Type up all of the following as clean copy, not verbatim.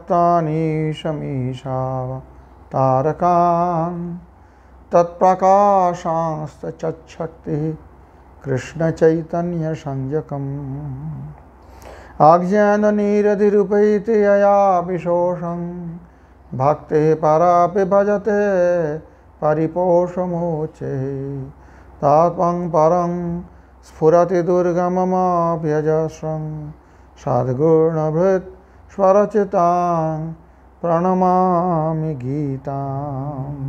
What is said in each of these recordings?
सप्तानीशमीशावतारकान् तत्प्रकाशांश्चक्षक्तिः कृष्णचैतन्यसंज्ञकम् आज्ञाननिरधिरुपैति यया विशोषं भक्तिः परापि भजते परिपोषमुच्यैः तात्मं परं स्फुरति दुर्गममभ्यजस्रं सद्गुणभृत् स्वरचितां प्रणमामि गीताम्।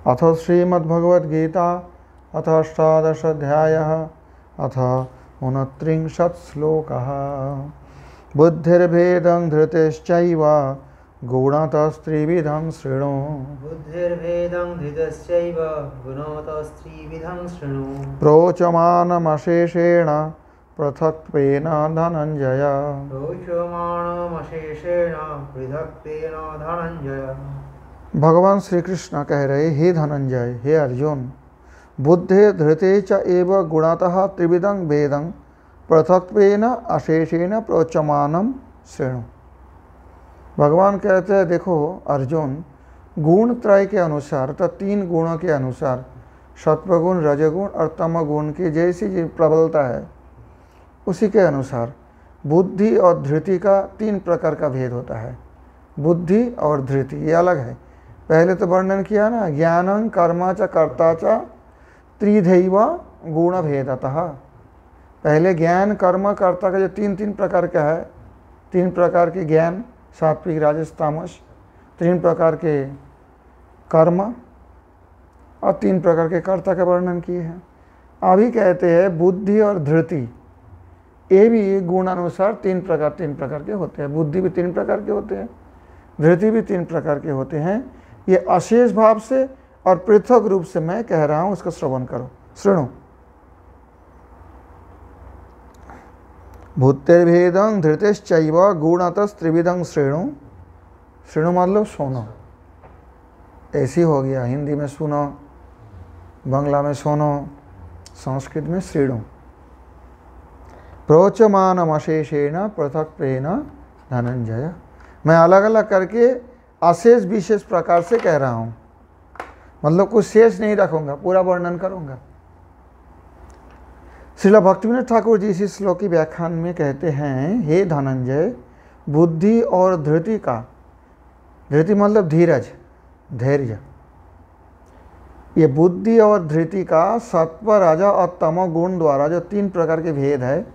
अथ श्रीमद्भगवद्गीता अथ अष्टादशाध्यायः अथ 29 श्लोकः। बुद्धिर्भेदं धृतिश्चैव गुणतस्त्रिविधं शृणु। बुद्धिर्भेदं धृतिश्चैव गुणतस्त्रिविधं शृणु। प्रोच्यमानमशेषेण पृथक्त्वेन धनञ्जय। प्रोच्यमानमशेषेण पृथक्त्वेन धनञ्जय। भगवान श्री कृष्ण कह रहे, हे धनंजय, हे अर्जुन, बुद्धि धृते च एव गुणतः त्रिविधं भेदं पृथक्त्वेन अशेषेण प्रोच्यमानं शृणु। भगवान कहते हैं, देखो अर्जुन, गुण त्रय के अनुसार, तो 3 गुणों के अनुसार, सत्वगुण, रजगुण और तमगुण की जैसी प्रबलता है उसी के अनुसार बुद्धि और धृति का 3 प्रकार का भेद होता है। बुद्धि और धृति ये अलग है। पहले तो वर्णन किया ना, ज्ञानं कर्म च कर्ता च त्रिधैव गुण भेदतः। पहले ज्ञान कर्म कर्ता का जो 3 प्रकार का है, 3 प्रकार के ज्ञान, सात्विक राजस तामस, 3 प्रकार के कर्म और 3 प्रकार के कर्ता का वर्णन किए हैं। अभी कहते हैं बुद्धि और धृति ये भी गुण अनुसार 3 प्रकार के होते हैं। बुद्धि भी 3 प्रकार के होते हैं, धृति भी 3 प्रकार के होते हैं। ये अशेष भाव से और पृथक रूप से मैं कह रहा हूं, उसका श्रवण करो, श्रृणु। बुद्धिर्भेदं धृतिश्चैव गुणतस्त्रिविधं शृणु। शृणु मतलब सुनो, ऐसी हो गया। हिंदी में सुनो, बांग्ला में सुनो, संस्कृत में शृणु। प्रोच्यमानमशेषेण पृथक्त्वेन धनंजय। मैं अलग अलग करके अशेष विशेष प्रकार से कह रहा हूँ, मतलब कुछ शेष नहीं रखूँगा, पूरा वर्णन करूँगा। श्रील भक्तिविनोद ठाकुर जी इसी श्लोक की व्याख्यान में कहते हैं, हे धनंजय, बुद्धि और धृति का, धृति मतलब धीरज, धैर्य, ये बुद्धि और धृति का सत्व, रज और तमो गुण द्वारा जो 3 प्रकार के भेद है,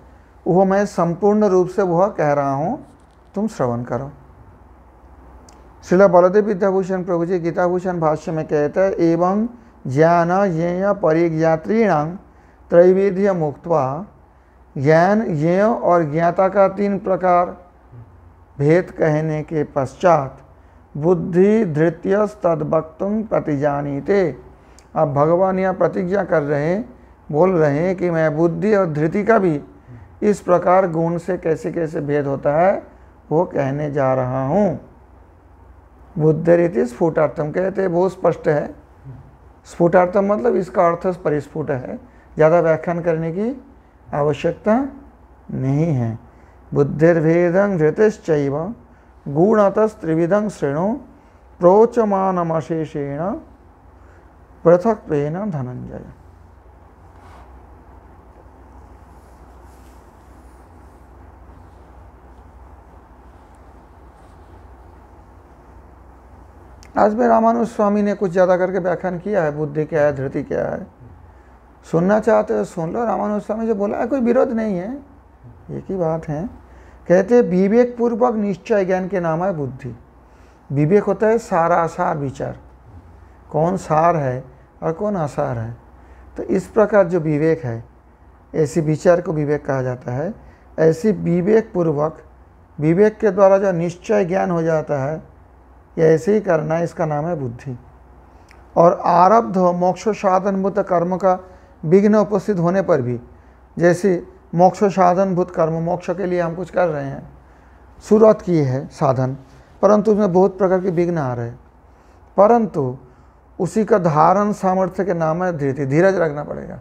वो मैं संपूर्ण रूप से वह कह रहा हूँ, तुम श्रवण करो। श्रील बलदेव विद्याभूषण प्रभु जी गीताभूषण भाष्य में कहते हैं, एवं ज्ञान ज्ञेय परिज्ञात्रीणां त्रैविध्य मुक्त्वा। ज्ञान, ज्ञेय और ज्ञाता का 3 प्रकार भेद कहने के पश्चात बुद्धि धृत्यस्तद्वक्तुं प्रतिजानीते। अब भगवान यहाँ प्रतिज्ञा कर रहे हैं, बोल रहे हैं कि मैं बुद्धि और धृति का भी इस प्रकार गुण से कैसे कैसे भेद होता है वो कहने जा रहा हूँ। बुद्धिरिति स्फुटार्थम कहते हैं, बहुत स्पष्ट है। स्फुटार्थम मतलब इसका अर्थ परिस्फुट है, ज़्यादा व्याख्यान करने की आवश्यकता नहीं है। बुद्धिर्भेदं धृतिश्चैव गुणतस्त्रिविधं शृणु प्रोच्यमानमशेषेण पृथक्त्वेन धनंजय। आज में रामानुज स्वामी ने कुछ ज़्यादा करके व्याख्यान किया है, बुद्धि क्या है, धृति क्या है। सुनना चाहते हो सुन लो, रामानुज स्वामी जो बोला है कोई विरोध नहीं है, एक ही बात है। कहते हैं विवेक पूर्वक निश्चय ज्ञान के नाम है बुद्धि। विवेक होता है सारा आसार विचार, कौन सार है और कौन आसार है। तो इस प्रकार जो विवेक है, ऐसी विचार को विवेक कहा जाता है। ऐसी विवेक पूर्वक, विवेक के द्वारा जो निश्चय ज्ञान हो जाता है, ये ऐसे ही करना, इसका नाम है बुद्धि। और आरब्ध मोक्ष साधनभूत कर्म का विघ्न उपस्थित होने पर भी, जैसे मोक्ष साधनभूत कर्म, मोक्ष के लिए हम कुछ कर रहे हैं, शुरुआत की है साधन, परंतु उसमें बहुत प्रकार के विघ्न आ रहे हैं, परंतु उसी का धारण सामर्थ्य के नाम है धृति। धीरज रखना पड़ेगा।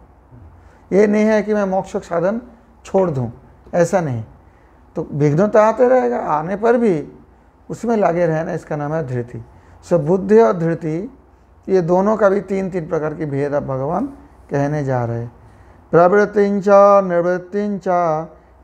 ये नहीं है कि मैं मोक्ष साधन छोड़ दूं, ऐसा नहीं। तो विघ्न तो आते रहेगा, आने पर भी उसमें लगे रहना, इसका नाम है धृति। सो बुद्धि और धृति ये दोनों का भी तीन तीन प्रकार की भेद अब भगवान कहने जा रहे हैं। प्रवृत्तिंच निवृत्तिंच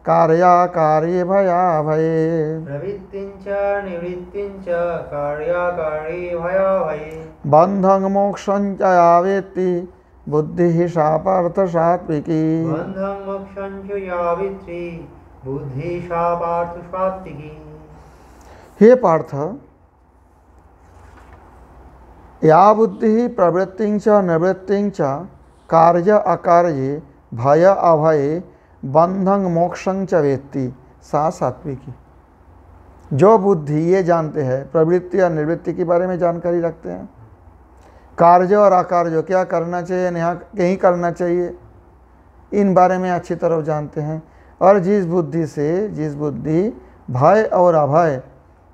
कार्याकार्ये भया भये। प्रवृत्तिंच निवृत्तिंच कार्याकार्ये भया भये। बंधं मोक्षं च या वेत्ति बुद्धि सा पार्थ सात्विकी। बंधं मोक्षं च या वेत्ति बुद्धि सा पार्थ सात्विकी। हे पार्थ, या बुद्धि प्रवृत्तिंच निवृत्तिंच कार्य अकार्ये भय अभये बंधं मोक्षं च वेत्ति सा सात्विकी। जो बुद्धि ये जानते हैं, प्रवृत्ति और निवृत्ति के बारे में जानकारी रखते हैं, कार्य और अकार्य क्या करना चाहिए नहीं करना चाहिए इन बारे में अच्छी तरह जानते हैं, और जिस बुद्धि भय और अभय,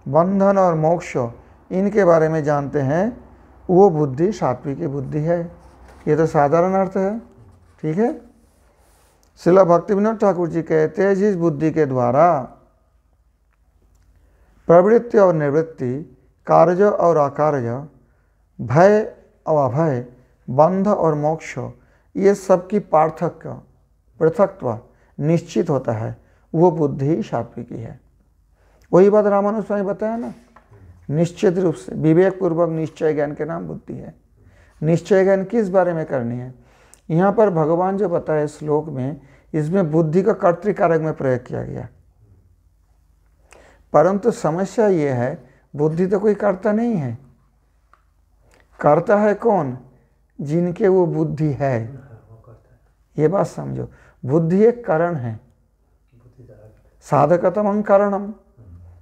बंधन और मोक्ष इनके बारे में जानते हैं, वो बुद्धि सात्विकी बुद्धि है। ये तो साधारण अर्थ है, ठीक है। श्रील भक्तिविनोद ठाकुर जी कहते हैं, जिस बुद्धि के द्वारा प्रवृत्ति और निवृत्ति, कार्य और अकार्य, भय और अभय, बंध और मोक्ष ये सबकी पार्थक्य पृथकत्व निश्चित होता है, वो बुद्धि सात्विकी है। वही बात रामानुज स्वामी बताया ना, निश्चित रूप से विवेक पूर्वक निश्चय ज्ञान के नाम बुद्धि है। निश्चय ज्ञान किस बारे में करनी है? यहाँ पर भगवान जो बताए श्लोक में, इसमें बुद्धि का कर्तृकारक में प्रयोग किया गया, परंतु समस्या ये है बुद्धि तो कोई कर्ता नहीं है। कर्ता है कौन? जिनके वो बुद्धि है, ये बात समझो। बुद्धि एक कारण है, साधकतमं कारणम,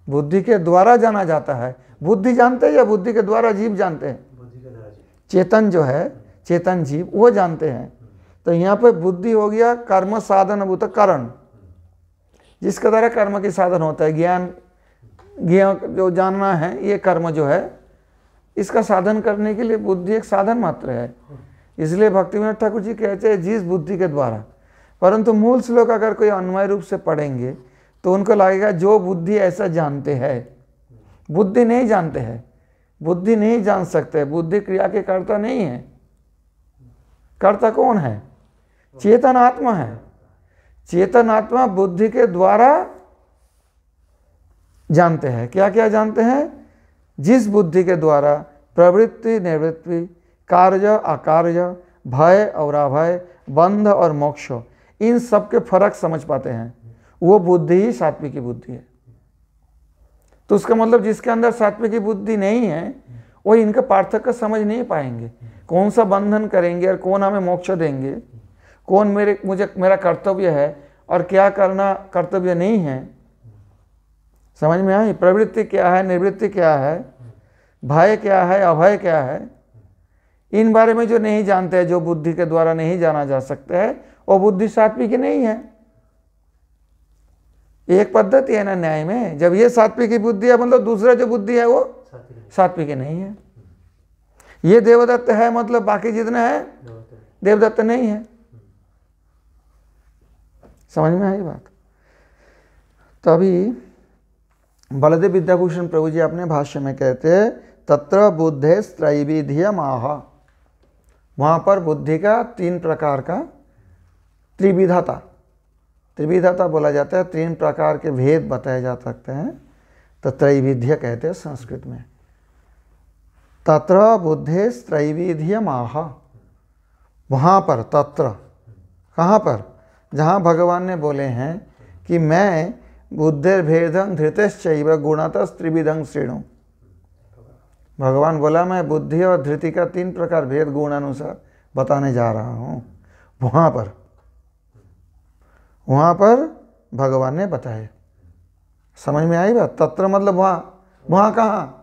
बुद्धि के द्वारा जाना जाता है। बुद्धि जानते हैं या बुद्धि के द्वारा जीव जानते हैं? चेतन जो है, चेतन जीव वो जानते हैं। तो यहाँ पे बुद्धि हो गया कर्म साधन भूत कारण, जिसके द्वारा कर्म की साधन होता है। ज्ञान जो जानना है, ये कर्म जो है, इसका साधन करने के लिए बुद्धि एक साधन मात्र है। इसलिए भक्तिविनोद ठाकुर जी कहते हैं जिस बुद्धि के द्वारा, परंतु मूल श्लोक अगर कोई अन्वय रूप से पढ़ेंगे तो उनको लगेगा जो बुद्धि ऐसा जानते हैं। बुद्धि नहीं जानते हैं, बुद्धि नहीं जान सकते, बुद्धि क्रिया के कर्ता नहीं है। कर्ता कौन है? चेतन आत्मा है। चेतन आत्मा बुद्धि के द्वारा जानते हैं। क्या क्या जानते हैं? जिस बुद्धि के द्वारा प्रवृत्ति निवृत्ति, कार्य अकार्य, भय और अभय, बंध और मोक्ष, इन सब के फर्क समझ पाते हैं, वो बुद्धि ही सात्विकी बुद्धि है। तो उसका मतलब जिसके अंदर सात्विकी बुद्धि नहीं है, वो इनका पार्थक्य समझ नहीं पाएंगे। कौन सा बंधन करेंगे और कौन हमें मोक्ष देंगे, कौन मेरा कर्तव्य है और क्या करना कर्तव्य नहीं है, समझ में आई? प्रवृत्ति क्या है, निवृत्ति क्या है, भय क्या है, अभय क्या है, इन बारे में जो नहीं जानते हैं, जो बुद्धि के द्वारा नहीं जाना जा सकता है, वो बुद्धि सात्विकी नहीं है। एक पद्धति है ना न्याय में, जब ये सात्विकी बुद्धि है मतलब दूसरा जो बुद्धि है वो सात्विकी नहीं है। ये देवदत्त है मतलब बाकी जितने हैं देवदत्त नहीं है। समझ में आई बात? तभी बलदेव विद्याभूषण प्रभु जी अपने भाष्य में कहते हैं तत्र बुद्धे त्रैविध्यम आह, वहाँ पर बुद्धि का तीन प्रकार का त्रिविधता बोला जाता है, तीन प्रकार के भेद बताए जा सकते हैं, तो त्रैविध्य कहते हैं संस्कृत में। तत्र बुद्धे त्रैविध्यम आह, वहाँ पर तत्र, कहाँ पर? जहाँ भगवान ने बोले हैं कि मैं बुद्धिर्भेदं धृतिश्चैव गुणतस्त्रिविधं शृणु। भगवान बोला मैं बुद्धि और धृति का तीन प्रकार भेद गुणानुसार बताने जा रहा हूँ। वहाँ पर भगवान ने बताया। समझ में आई बात? तत्र मतलब वहाँ कहाँ?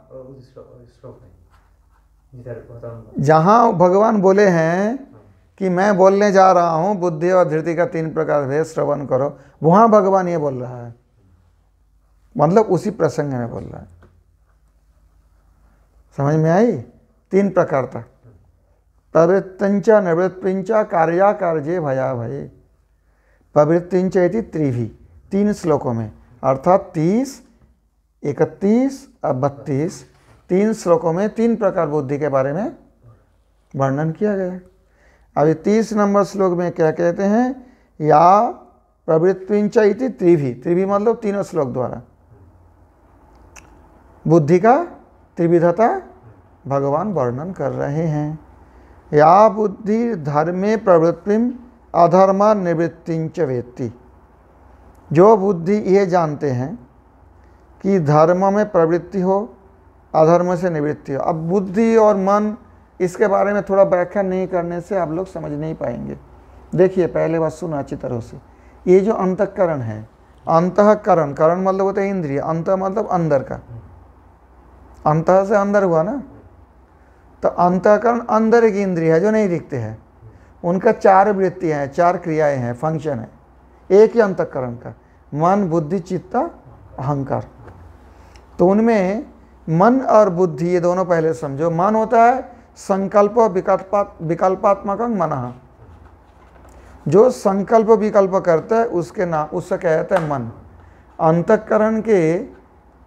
जहाँ भगवान बोले हैं कि मैं बोलने जा रहा हूँ बुद्धि और धृति का तीन प्रकार भेद श्रवण करो, वहाँ भगवान ये बोल रहा है, मतलब उसी प्रसंग में बोल रहा है। समझ में आई? तीन प्रकार था, प्रवृत्तिंच निवृत्तिंच कार्याकार्ये भया भये। प्रवृत्तिंच इति त्रिभि, तीन श्लोकों में, अर्थात 30 31 और 32 तीन श्लोकों में 3 प्रकार बुद्धि के बारे में वर्णन किया गया है। अभी 30 नंबर श्लोक में क्या कहते हैं, या प्रवृत्तिंच इति त्रिभी, त्रिभी मतलब तीनों श्लोक द्वारा बुद्धि का त्रिविधता भगवान वर्णन कर रहे हैं। या बुद्धि धर्मे प्रवृत्तिम अधर्मा निवृत्तिंच वेत्ति, जो बुद्धि ये जानते हैं कि धर्म में प्रवृत्ति हो, अधर्म से निवृत्ति हो। अब बुद्धि और मन, इसके बारे में थोड़ा व्याख्या नहीं करने से आप लोग समझ नहीं पाएंगे। देखिए पहले बात सुनो अच्छी तरह से। ये जो अंतःकरण है, अंतःकरण, करण मतलब होता है इंद्रिय, अंत मतलब अंदर का, अंतः से अंदर हुआ ना, तो अंतःकरण अंदर एक इंद्रिय है जो नहीं दिखते हैं। उनका 4 वृत्तियाँ हैं, 4 क्रियाएं हैं, फंक्शन है एक ही अंतःकरण का, मन बुद्धि चित्त अहंकार। तो उनमें मन और बुद्धि ये दोनों पहले समझो। मन होता है संकल्प विकल्पात्मक मनः, जो संकल्प विकल्प करता है उसके नाम, उससे क्या कहता है मन। अंतःकरण के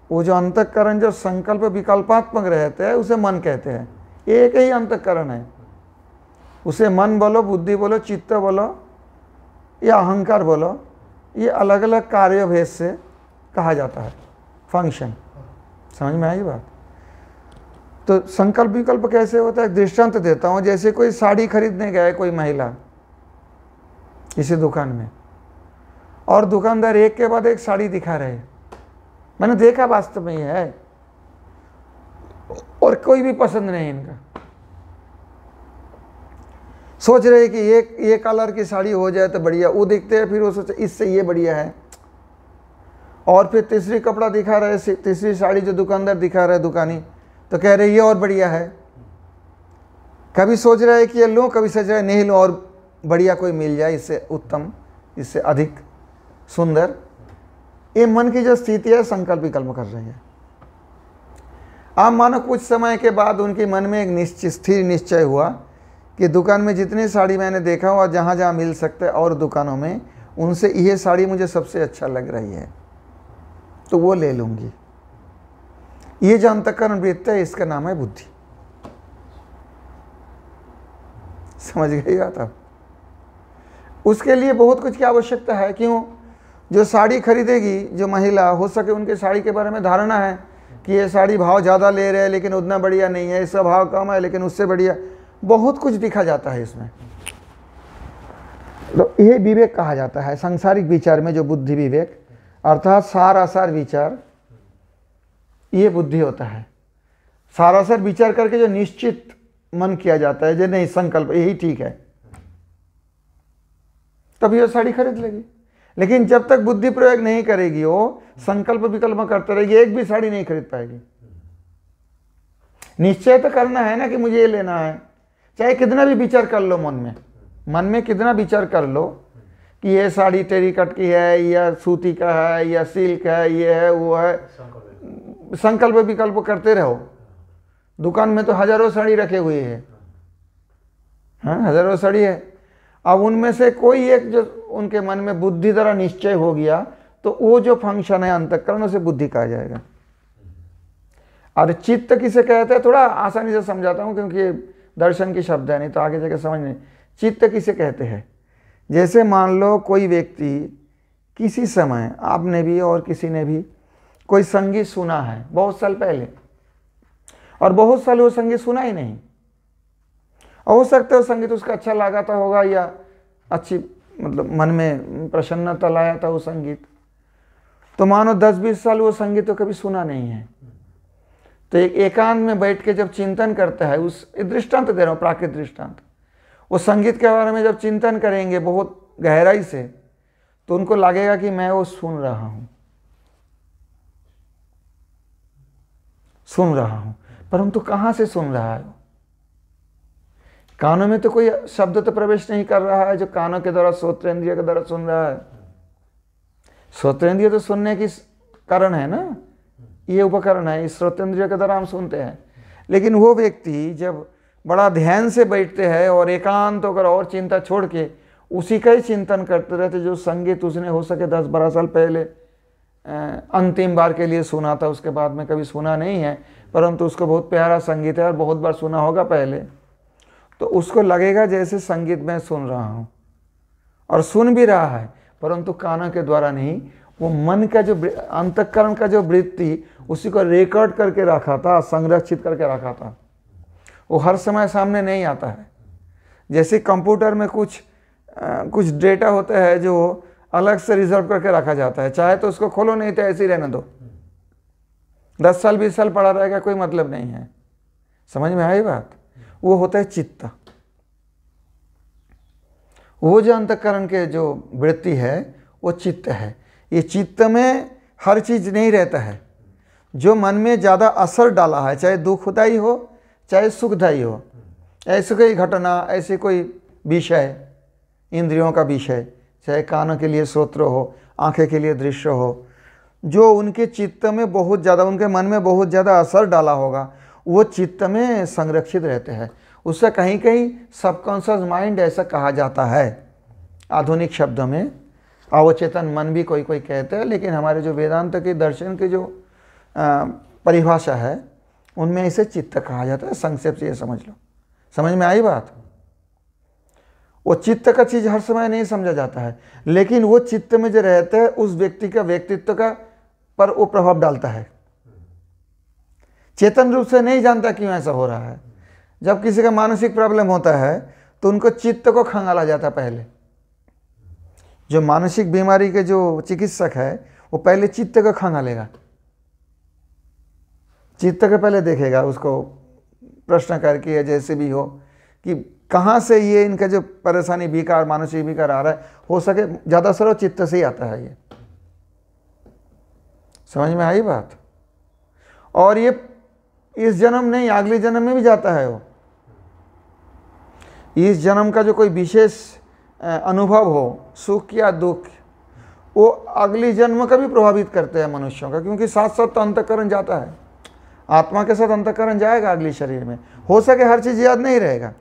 वो जो अंतःकरण जो संकल्प विकल्पात्मक रहते हैं उसे मन कहते हैं। एक ही अंतःकरण है, उसे मन बोलो, बुद्धि बोलो, चित्त बोलो या अहंकार बोलो, ये अलग अलग कार्य भेद से कहा जाता है, फंक्शन। समझ में आई बात? तो संकल्प विकल्प कैसे होता है, दृष्टांत देता हूँ। जैसे कोई साड़ी खरीदने गया है कोई महिला किसी दुकान में, और दुकानदार एक के बाद एक साड़ी दिखा रहे हैं, मैंने देखा वास्तव में ये है, और कोई भी पसंद नहीं इनका। सोच रहे कि ये कलर की साड़ी हो जाए तो बढ़िया, वो देखते हैं, फिर वो सोचे इससे ये बढ़िया है, और फिर तीसरी कपड़ा दिखा रहे, तीसरी साड़ी जो दुकानदार दिखा रहा है दुकानी, तो कह रहे ये और बढ़िया है। कभी सोच रहा है कि ये लो, कभी सोच रहा है नहीं लो, और बढ़िया कोई मिल जाए इससे उत्तम, इससे अधिक सुंदर। ये मन की जो स्थिति है संकल्प विकल्प कर रही है। आप मानो कुछ समय के बाद उनके मन में एक निश्चित स्थिर निश्चय हुआ कि दुकान में जितनी साड़ी मैंने देखा और जहाँ जहाँ मिल सकता है और दुकानों में, उनसे ये साड़ी मुझे सबसे अच्छा लग रही है, तो वो ले लूँगी। ये जो अंतःकरण वृत्ति है इसका नाम है बुद्धि। समझ गई बात आप? उसके लिए बहुत कुछ की आवश्यकता है। क्यों? जो साड़ी खरीदेगी जो महिला, हो सके उनके साड़ी के बारे में धारणा है कि ये साड़ी भाव ज़्यादा ले रहे हैं लेकिन उतना बढ़िया नहीं है, इसका भाव कम है लेकिन उससे बढ़िया, बहुत कुछ दिखा जाता है इसमें। तो ये विवेक कहा जाता है सांसारिक विचार में, जो बुद्धि विवेक अर्थात सार आसार विचार, ये बुद्धि होता है। सार आसार विचार करके जो निश्चित मन किया जाता है, जो नहीं संकल्प यही ठीक है, तभी वो साड़ी खरीद लेगी। लेकिन जब तक बुद्धि प्रयोग नहीं करेगी, वो संकल्प विकल्प करते रहेगी, एक भी साड़ी नहीं खरीद पाएगी। निश्चय तो करना है ना कि मुझे ये लेना है, चाहे कितना भी विचार कर लो मन में कितना विचार कर लो कि ये साड़ी टेरिकट की है या सूती का है या सिल्क है, ये है वो है, संकल्प विकल्प करते रहो। दुकान में तो हजारों साड़ी रखे हुए हैं, हाँ हजारों साड़ी है। अब उनमें से कोई एक जो उनके मन में बुद्धि द्वारा निश्चय हो गया, तो वो जो फंक्शन है अंतःकरण, उसे बुद्धि कहा जाएगा। और चित्त किसे कहते हैं, थोड़ा आसानी से समझाता हूँ क्योंकि दर्शन की शब्द है, नहीं तो आगे जाके समझ नहीं। चित्त किसे कहते हैं, जैसे मान लो कोई व्यक्ति किसी समय, आपने भी और किसी ने भी कोई संगीत सुना है बहुत साल पहले, और बहुत साल वो संगीत सुना ही नहीं, और हो सकता है वो संगीत उसका अच्छा लगा था होगा, या अच्छी मतलब मन में प्रसन्नता लाया था वो संगीत, तो मानो 10-20 साल वो संगीत तो कभी सुना नहीं है। तो एक एकांत में बैठ के जब चिंतन करता है, उस दृष्टांत दे रहा हूँ, प्राकृतिक दृष्टांत, वो संगीत के बारे में जब चिंतन करेंगे बहुत गहराई से, तो उनको लगेगा कि मैं वो सुन रहा हूँ, परंतु कहाँ से सुन रहा है? कानों में तो कोई शब्द तो प्रवेश नहीं कर रहा है जो कानों के द्वारा श्रोत्रेंद्रिय के द्वारा सुन रहा है। श्रोत्रेंद्रिय तो सुनने की कारण है ना, ये उपकरण है, इस श्रोतेंद्रिय के द्वारा हम सुनते हैं। लेकिन वो व्यक्ति जब बड़ा ध्यान से बैठते हैं और एकांत होकर और चिंता छोड़ के उसी का ही चिंतन करते रहते, जो संगीत उसने हो सके 10-12 साल पहले अंतिम बार के लिए सुना था, उसके बाद में कभी सुना नहीं है, परंतु उसको बहुत प्यारा संगीत है और बहुत बार सुना होगा पहले, तो उसको लगेगा जैसे संगीत मैं सुन रहा हूँ और सुन भी रहा है, परंतु कानों के द्वारा नहीं, वो मन का जो अंतःकरण का जो वृत्ति उसी को रिकॉर्ड करके रखा था, संरक्षित करके रखा था, वो हर समय सामने नहीं आता है। जैसे कंप्यूटर में कुछ डेटा होता है जो अलग से रिजर्व करके रखा जाता है, चाहे तो उसको खोलो, नहीं तो ऐसे ही रहने दो, 10 साल 20 साल पड़ा रहेगा, कोई मतलब नहीं है। समझ में आई बात? वो होता है चित्त। वो जो अंतःकरण के जो वृत्ति है वो चित्त है। ये चित्त में हर चीज नहीं रहता है। जो मन में ज़्यादा असर डाला है, चाहे दुखदायी हो चाहे सुखदायी हो, ऐसे कोई घटना, ऐसे कोई विषय, इंद्रियों का विषय, चाहे कानों के लिए श्रोत्र हो, आंखें के लिए दृश्य हो, जो उनके चित्त में बहुत ज़्यादा, उनके मन में बहुत ज़्यादा असर डाला होगा, वो चित्त में संरक्षित रहते हैं। उससे कहीं कहीं सबकॉन्शियस माइंड ऐसा कहा जाता है, आधुनिक शब्दों में अवचेतन मन भी कोई कोई कहते हैं, लेकिन हमारे जो वेदांत के दर्शन के जो परिभाषा है उनमें इसे चित्त कहा जाता है। संक्षेप से ये समझ लो। समझ में आई बात? वो चित्त का चीज़ हर समय नहीं समझा जाता है, लेकिन वो चित्त में जो रहता है उस व्यक्ति का व्यक्तित्व का पर वो प्रभाव डालता है। चेतन रूप से नहीं जानता क्यों ऐसा हो रहा है। जब किसी का मानसिक प्रॉब्लम होता है तो उनको चित्त को खंगाला जाता है। पहले जो मानसिक बीमारी के जो चिकित्सक है वो पहले चित्त को खंगालेगा, चित्त के पहले देखेगा, उसको प्रश्न करके या जैसे भी हो कि कहाँ से ये इनका जो परेशानी विकार, मानसिक विकार आ रहा है, हो सके ज़्यादा सर चित्त से ही आता है ये। समझ में आई बात? और ये इस जन्म नहीं, अगले जन्म में भी जाता है। वो इस जन्म का जो कोई विशेष अनुभव हो, सुख या दुख, वो अगली जन्म का भी प्रभावित करते हैं मनुष्यों का, क्योंकि साथ साथ तो अंतःकरण जाता है, आत्मा के साथ अंतःकरण जाएगा अगले शरीर में। हो सके हर चीज़ याद नहीं रहेगा,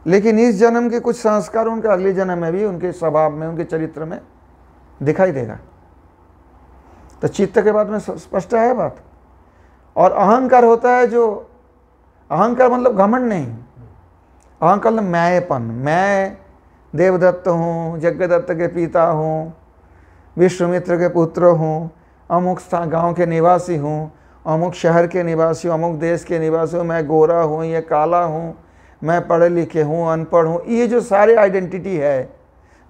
लेकिन इस जन्म के कुछ संस्कार उनके अगले जन्म में भी, उनके स्वभाव में, उनके चरित्र में दिखाई देगा। तो चित्त के बाद में स्पष्ट है बात। और अहंकार होता है, जो अहंकार मतलब घमंड नहीं, अहंकार मतलब मैंपन। मैं देवदत्त हूँ, यज्ञदत्त के पिता हूँ, विश्वामित्र के पुत्र हूँ, अमुक स्थान गाँव के निवासी हूँ, अमुक शहर के निवासी हूँ, अमुक देश के निवासी हूँ, मैं गोरा हूँ, ये काला हूँ, मैं पढ़े लिखे हूँ, अनपढ़ हूँ। ये जो सारे आइडेंटिटी है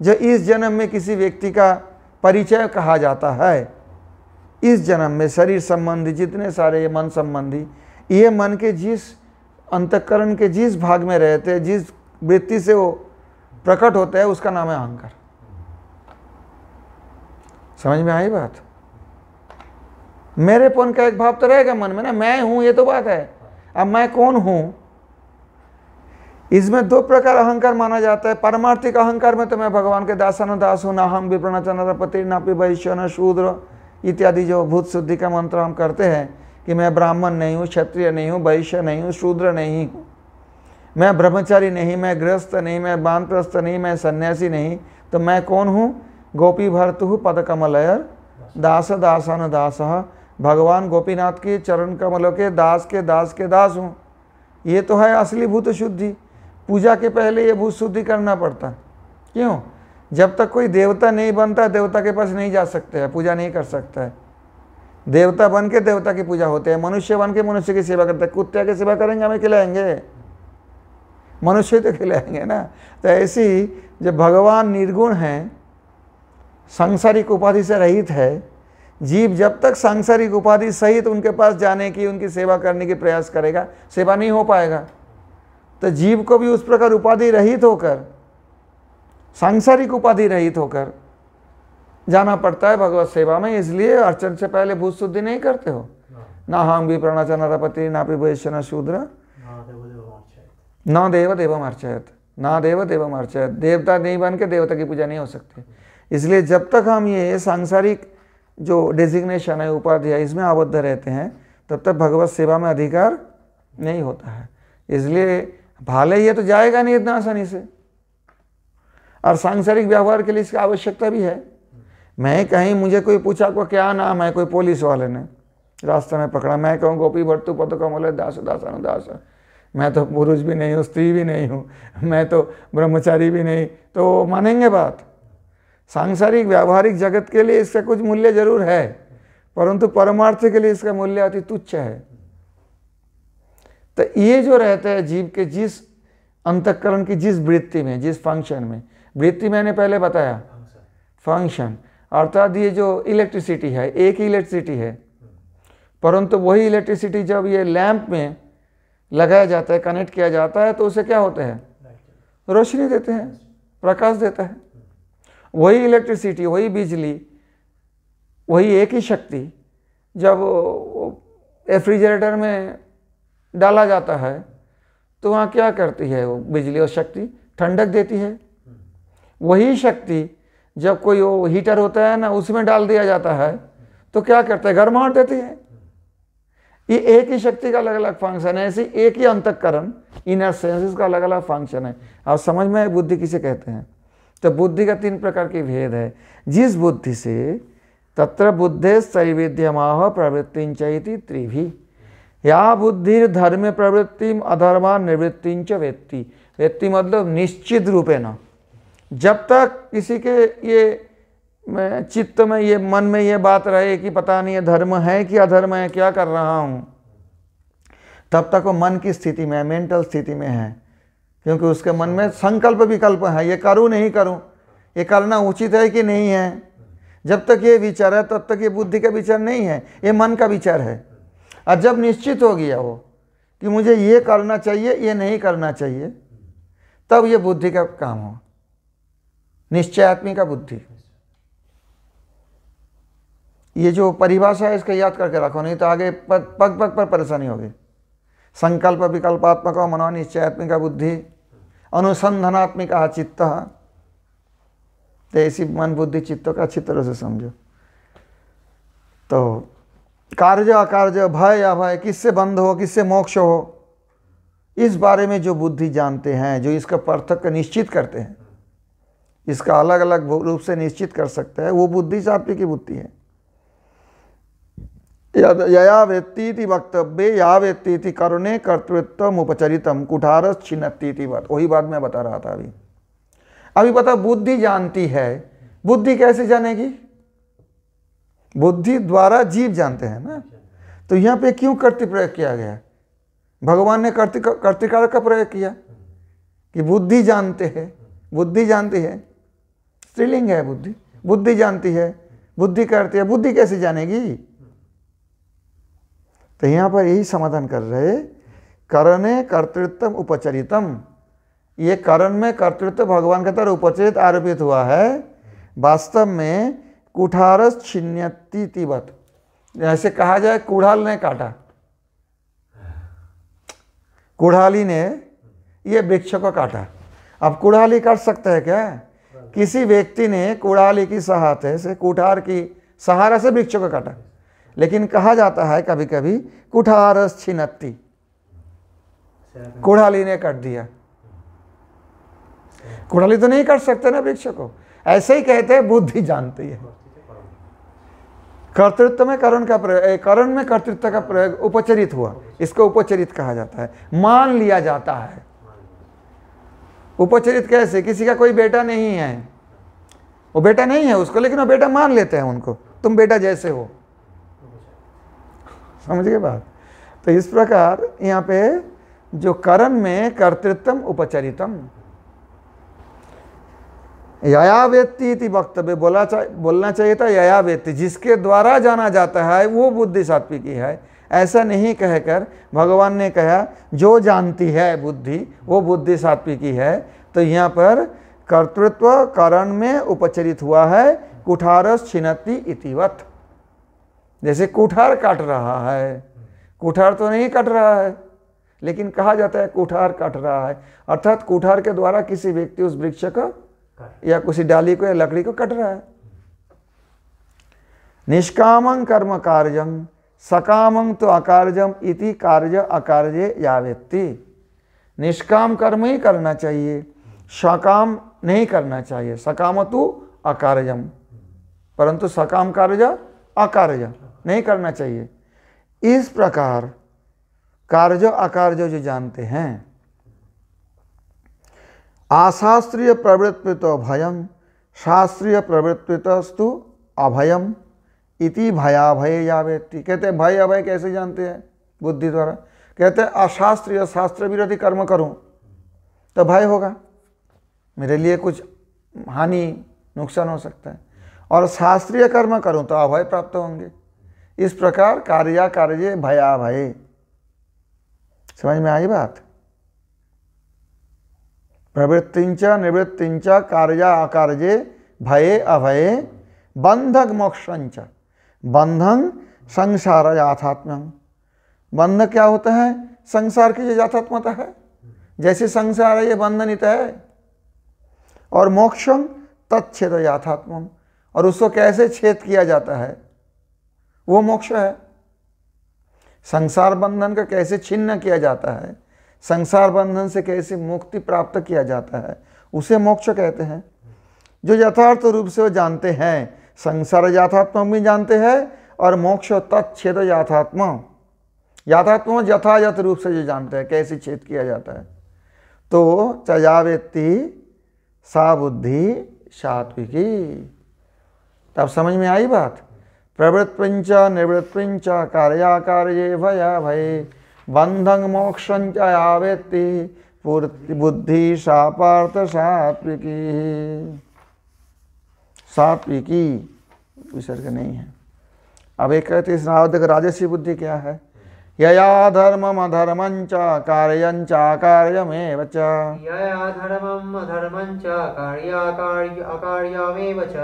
जो इस जन्म में किसी व्यक्ति का परिचय कहा जाता है, इस जन्म में शरीर संबंधी जितने सारे ये मन संबंधी, ये मन के जिस अंतःकरण के जिस भाग में रहते हैं, जिस वृत्ति से वो प्रकट होता है, उसका नाम है अहंकार। समझ में आई बात? मेरेपन का एक भाव तो रहेगा मन में ना, मैं हूं, ये तो बात है। अब मैं कौन हूं? इसमें दो प्रकार अहंकार माना जाता है। पारमार्थिक अहंकार में तो मैं भगवान के दासन दास हूं, ना हम विप्रणच नरपति नापि वैश्य न शूद्र इत्यादि जो भूत शुद्धि का मंत्र हम करते हैं कि मैं ब्राह्मण नहीं हूँ, क्षत्रिय नहीं हूँ, वैश्य नहीं हूँ, शूद्र नहीं हूँ, मैं ब्रह्मचारी नहीं, मैं गृहस्थ नहीं, मैं वानप्रस्थ नहीं, मैं सन्यासी नहीं, तो मैं कौन हूँ? गोपी भर्तु पदकमलयर दास दासन दास, भगवान गोपीनाथ के चरण कमलों के दास के दास के दास हूँ। ये तो है असली भूत शुद्धि। पूजा के पहले ये भूत शुद्धि करना पड़ता। क्यों? जब तक कोई देवता नहीं बनता, देवता के पास नहीं जा सकते हैं, पूजा नहीं कर सकता है। देवता बन के देवता की पूजा होती है, मनुष्य बन के मनुष्य की सेवा करते हैं। कुत्ते की सेवा करेंगे, हमें खिलाएंगे? मनुष्य तो खिलाएंगे ना। तो ऐसी जब भगवान निर्गुण हैं, सांसारिक उपाधि से रहित है, जीव जब तक सांसारिक उपाधि सहित उनके पास जाने की, उनकी सेवा करने की प्रयास करेगा, सेवा नहीं हो पाएगा। तो जीव को भी उस प्रकार उपाधि रहित होकर, सांसारिक उपाधि रहित होकर जाना पड़ता है भगवत सेवा में। इसलिए अर्चन से पहले भूत शुद्धि नहीं करते हो। ना हम विप्रणच नरपति नापि वैश्य न शूद्र न देव देवम अर्चयत, ना देव देवम अर्चयत। देवता नहीं बन के देवता की पूजा नहीं हो सकती। इसलिए जब तक हम ये सांसारिक जो डेजिग्नेशन है, उपाधि है, इसमें आबद्ध रहते हैं, तब तक भगवत सेवा में अधिकार नहीं होता है। इसलिए भाले ये तो जाएगा नहीं इतना आसानी से, और सांसारिक व्यवहार के लिए इसकी आवश्यकता भी है। मैं कहीं, मुझे कोई पूछा को क्या नाम है, कोई पुलिस वाले ने रास्ते में पकड़ा, मैं कहूँ गोपी भट्टू पद कमल दास दास अनुदास, मैं तो पुरुष भी नहीं हूँ, स्त्री भी नहीं हूँ, मैं तो ब्रह्मचारी भी नहीं, तो मानेंगे बात? सांसारिक व्यावहारिक जगत के लिए इसका कुछ मूल्य जरूर है, परंतु परमार्थ के लिए इसका मूल्य अति तुच्छ है। तो ये जो रहता है जीव के जिस अंतःकरण की जिस वृत्ति में, जिस फंक्शन में, वृत्ति मैंने पहले बताया फंक्शन, अर्थात ये जो इलेक्ट्रिसिटी है, एक ही इलेक्ट्रिसिटी है, परंतु वही इलेक्ट्रिसिटी जब ये लैंप में लगाया जाता है, कनेक्ट किया जाता है, तो उसे क्या होता है? रोशनी देते हैं, प्रकाश देता है। वही इलेक्ट्रिसिटी, वही बिजली, वही एक ही शक्ति जब रेफ्रिजरेटर में डाला जाता है तो वहाँ क्या करती है? वो बिजली और शक्ति ठंडक देती है। वही शक्ति जब कोई वो हीटर होता है ना, उसमें डाल दिया जाता है तो क्या करता है? गर्माहट देती है। ये एक ही शक्ति का अलग अलग फंक्शन है, ऐसे एक ही अंतःकरण इनर सेंसेस का अलग अलग फंक्शन है। आप समझ में बुद्धि किसे कहते हैं? तो बुद्धि का 3 प्रकार के भेद है। जिस बुद्धि से तत्र बुद्धे सैविध्यमाह प्रवृत्तिंचैति त्रिभी, या बुद्धि धर्म प्रवृत्तिम अधर्मा निवृत्तिंच वेत्ति। वेत्ति मतलब निश्चित रूपे न, जब तक किसी के ये चित्त में, ये मन में ये बात रहे कि पता नहीं ये धर्म है कि अधर्म है, क्या कर रहा हूँ, तब तक वो मन की स्थिति में, मेंटल स्थिति में है, क्योंकि उसके मन में संकल्प विकल्प है, ये करूँ नहीं करूँ, ये करना उचित है कि नहीं है। जब तक ये विचार है तब तक ये बुद्धि का विचार नहीं है, ये मन का विचार है। और जब निश्चित हो गया वो कि मुझे ये करना चाहिए, ये नहीं करना चाहिए, तब ये बुद्धि का काम हो, निश्चयात्मिका बुद्धि। ये जो परिभाषा है इसको याद करके रखो, नहीं तो आगे पग पग पर परेशानी होगी। संकल्प विकल्पात्मक मनो निश्चयात्मिका बुद्धि अनुसंधानात्मिका चित्त। तो ऐसी मन बुद्धि चित्तों का अच्छी तरह से समझो। तो कार्य अकार्य, भय अभय, किससे बंध हो, किससे मोक्ष हो, इस बारे में जो बुद्धि जानते हैं, जो इसका पार्थक्य निश्चित करते हैं, इसका अलग अलग रूप से निश्चित कर सकता है, वो बुद्धि सात्विक की बुद्धि है। यया वेत्तीति वक्तव्ये या वेत्तीति करुणे कर्तृत्वम उपचरितम कुठारस छिन्नतीति बात, वही बात मैं बता रहा था अभी पता, बुद्धि जानती है। बुद्धि कैसे जानेगी? बुद्धि द्वारा जीव जानते हैं ना। तो यहाँ पे क्यों कर्तृ प्रयोग किया गया? भगवान ने कर्तृकारक का प्रयोग किया कि बुद्धि जानते हैं, बुद्धि जानती है, स्त्रीलिंग है बुद्धि, बुद्धि जानती है, बुद्धि करती है, बुद्धि कैसे जानेगी? तो यहाँ पर यही समाधान कर रहे, करणे कर्तृत्व उपचरितम, ये करण में कर्तृत्व भगवान के तरह उपचरित आरोपित हुआ है, वास्तव में कुठारस छिन्नतीतिवत, ऐसे कहा जाए कुड़ाल ने काटा, कुड़ाली ने ये वृक्ष को काटा। अब कुड़ाली काट सकता है क्या? किसी व्यक्ति ने कुड़ाली की सहायता से, कुठार की सहारा से वृक्ष को काटा, लेकिन कहा जाता है कभी कभी कुठारस छिन्नति, कुड़ाली ने काट दिया। कुड़ाली तो नहीं काट सकते ना वृक्ष को। ऐसे ही कहते हैं बुद्धि जानती है। कर्तृत्व में करण का प्रयोग, करण में कर्तृत्व का प्रयोग उपचरित हुआ, इसको उपचरित कहा जाता है, मान लिया जाता है। उपचरित कैसे? किसी का कोई बेटा नहीं है, वो बेटा नहीं है उसको, लेकिन वो बेटा मान लेते हैं उनको, तुम बेटा जैसे हो। समझ गए बात? तो इस प्रकार यहाँ पे जो करण में कर्तृत्वम उपचरितम, यया वेत्ति इति वक्तव्य, बोलना चाहिए था यया वेत्ति, जिसके द्वारा जाना जाता है वो बुद्धि सात्विकी है। ऐसा नहीं कहकर भगवान ने कहा जो जानती है बुद्धि वो बुद्धि सात्विकी है। तो यहाँ पर कर्तृत्व करण में उपचरित हुआ है, कुठारस छिन्नति इतिवत। जैसे कुठार काट रहा है, कुठार तो नहीं काट रहा है, लेकिन कहा जाता है कुठार काट रहा है, अर्थात कुठार के द्वारा किसी व्यक्ति उस वृक्ष को या किसी डाली को या लकड़ी को कट रहा है। निष्कामं कर्म कार्यं सकामं तो अकार्यम इति कार्य अकार्ये यावेत्ति। निष्काम कर्म ही करना चाहिए, सकाम नहीं करना चाहिए, सकाम तो अकार्यम। परंतु सकाम कार्य अकार्य नहीं करना चाहिए। इस प्रकार कार्य अकार्य जो जानते हैं, अशास्त्रीय प्रवृत्तितो भयम शास्त्रीय प्रवृत्तितस्तु अभयम इति भयाभय या व्यक्ति। कहते हैं भय अभय कैसे जानते हैं? बुद्धि द्वारा। कहते हैं अशास्त्रीय शास्त्र विरोधी कर्म करूं तो भय होगा, मेरे लिए कुछ हानि नुकसान हो सकता है, और शास्त्रीय कर्म करूं तो अभय प्राप्त होंगे। इस प्रकार कार्य कार्य भया भय। समझ में आई बात? प्रवृत्तिंच निवृत्तिंच कार्य अकार्ये भये अभये बंधक मोक्षंच। बंधन संसार याथात्म्यम। बंध क्या होता है? संसार की जो यथात्मता है, जैसे संसार है ये बंधनित है, और मोक्षम तच्छेद याथात्मम, और उसको कैसे छेद किया जाता है वो मोक्ष है। संसार बंधन का कैसे छिन्न किया जाता है, संसार बंधन से कैसे मुक्ति प्राप्त किया जाता है, उसे मोक्ष कहते हैं। जो यथार्थ रूप से वो जानते हैं, संसार याथात्म भी जानते हैं और मोक्ष तच्छेद याथात्म, याथात्म यथायथ रूप से जो जानते हैं कैसे छेद किया जाता है। तो चयावेत्ति सा बुद्धि सात्विकी। तब समझ में आई बात? प्रवृत्तिंच निवृत्तिंच कार्याकार्ये भया भये बंधं मोक्षं च आवेत्ति पूर्ति बुद्धि सा पार्थ सात्विकी। सात्विकी विसर्ग नहीं है। अब एक कहते इस राजसी बुद्धि क्या है? यया धर्मम अधर्मं च कार्यं च अकार्यमेव च। यया धर्मम अधर्मं च कार्याकार्य अकार्यमेव च।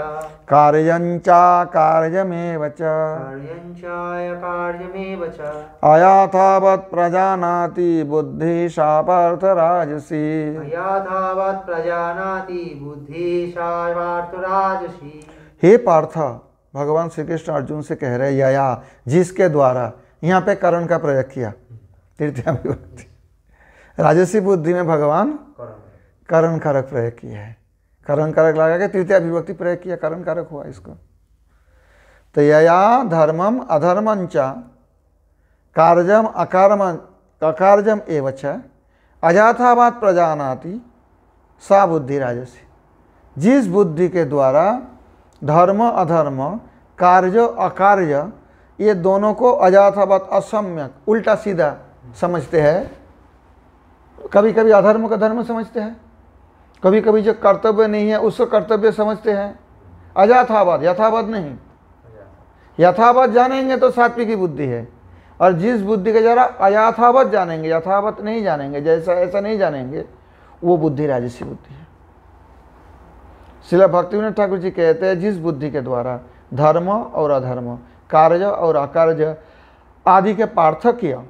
कार्यं च कार्यमेव च। कार्यं च अकार्यमेव च। अयथावत् प्रजानाति बुद्धि सा पार्थ राजसी। अयथावत् प्रजानाति बुद्धि सा पार्थ राजसी। हे पार्थ, भगवान श्री कृष्ण अर्जुन से कह रहे यया, जिसके द्वारा, यहाँ पे करण का प्रयोग किया, तृतीया विभक्ति। राजसी बुद्धि में भगवान करण कारक प्रयोग किया है, करण कारक लगा के तृतीया विभक्ति प्रयोग किया, करण कारक हुआ इसको। तो यया धर्मम अधर्मं च कार्यम अकार्यम एव च अयथावत् प्रजानाति सा बुद्धि राजसी। जिस बुद्धि के द्वारा धर्म अधर्म कार्य अकार्य ये दोनों को अयथावत् असम्यक उल्टा सीधा समझते हैं। कभी कभी अधर्म का धर्म समझते हैं, कभी कभी जो कर्तव्य नहीं है उसको कर्तव्य समझते हैं। अयथावत्, यथावत् नहीं। यथावत् जानेंगे तो सात्विकी बुद्धि है, और जिस बुद्धि के द्वारा अयथावत् जानेंगे, यथावत् नहीं जानेंगे, जैसा ऐसा नहीं जानेंगे, वो बुद्धि राजसी बुद्धि है। श्रील भक्तिविनोद ठाकुर जी कहते हैं जिस बुद्धि के द्वारा धर्म और अधर्म, कार्य और अकार्य आदि के पार्थक्य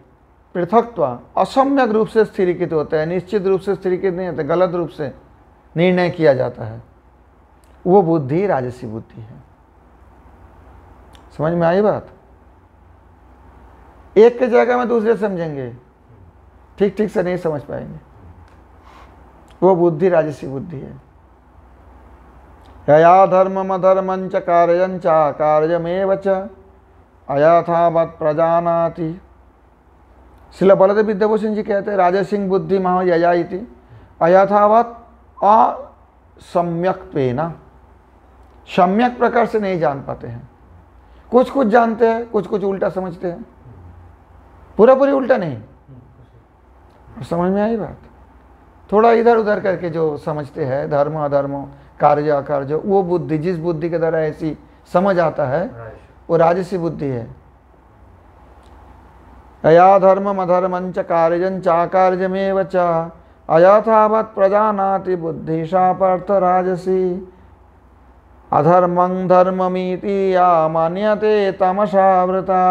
पृथकत्व असम्यक रूप से स्थिरीकृत होते हैं, निश्चित रूप से स्थिरीकृत नहीं होते, गलत रूप से निर्णय किया जाता है, वो बुद्धि राजसी बुद्धि है। समझ में आई बात? एक की जगह में दूसरे समझेंगे, ठीक ठीक से नहीं समझ पाएंगे, वो बुद्धि राजसी बुद्धि है। यया धर्मम अधर्मं च कार्यं च कार्यमेव च अयथावत् प्रजानाति। श्रील बलदेव विद्याभूषण जी कहते हैं राजसिंह बुद्धि महा यया इति अयथावत् असम्यक्त्वेन, सम्यक प्रकार से नहीं जान पाते हैं। कुछ कुछ जानते हैं, कुछ कुछ उल्टा समझते हैं, पूरा पूरी उल्टा नहीं। समझ में आई बात? थोड़ा इधर उधर करके जो समझते हैं धर्म अधर्म कार्य अकार्य, वो बुद्धि, जिस बुद्धि के द्वारा ऐसी समझ आता है वो राजसी बुद्धि है। यया धर्मम अधर्मं च कार्यं च अकार्यमेव च अयथावत् प्रजानाति बुद्धि सा पार्थ राजसी। अधर्मं धर्ममिति या मन्यते तमसावृता।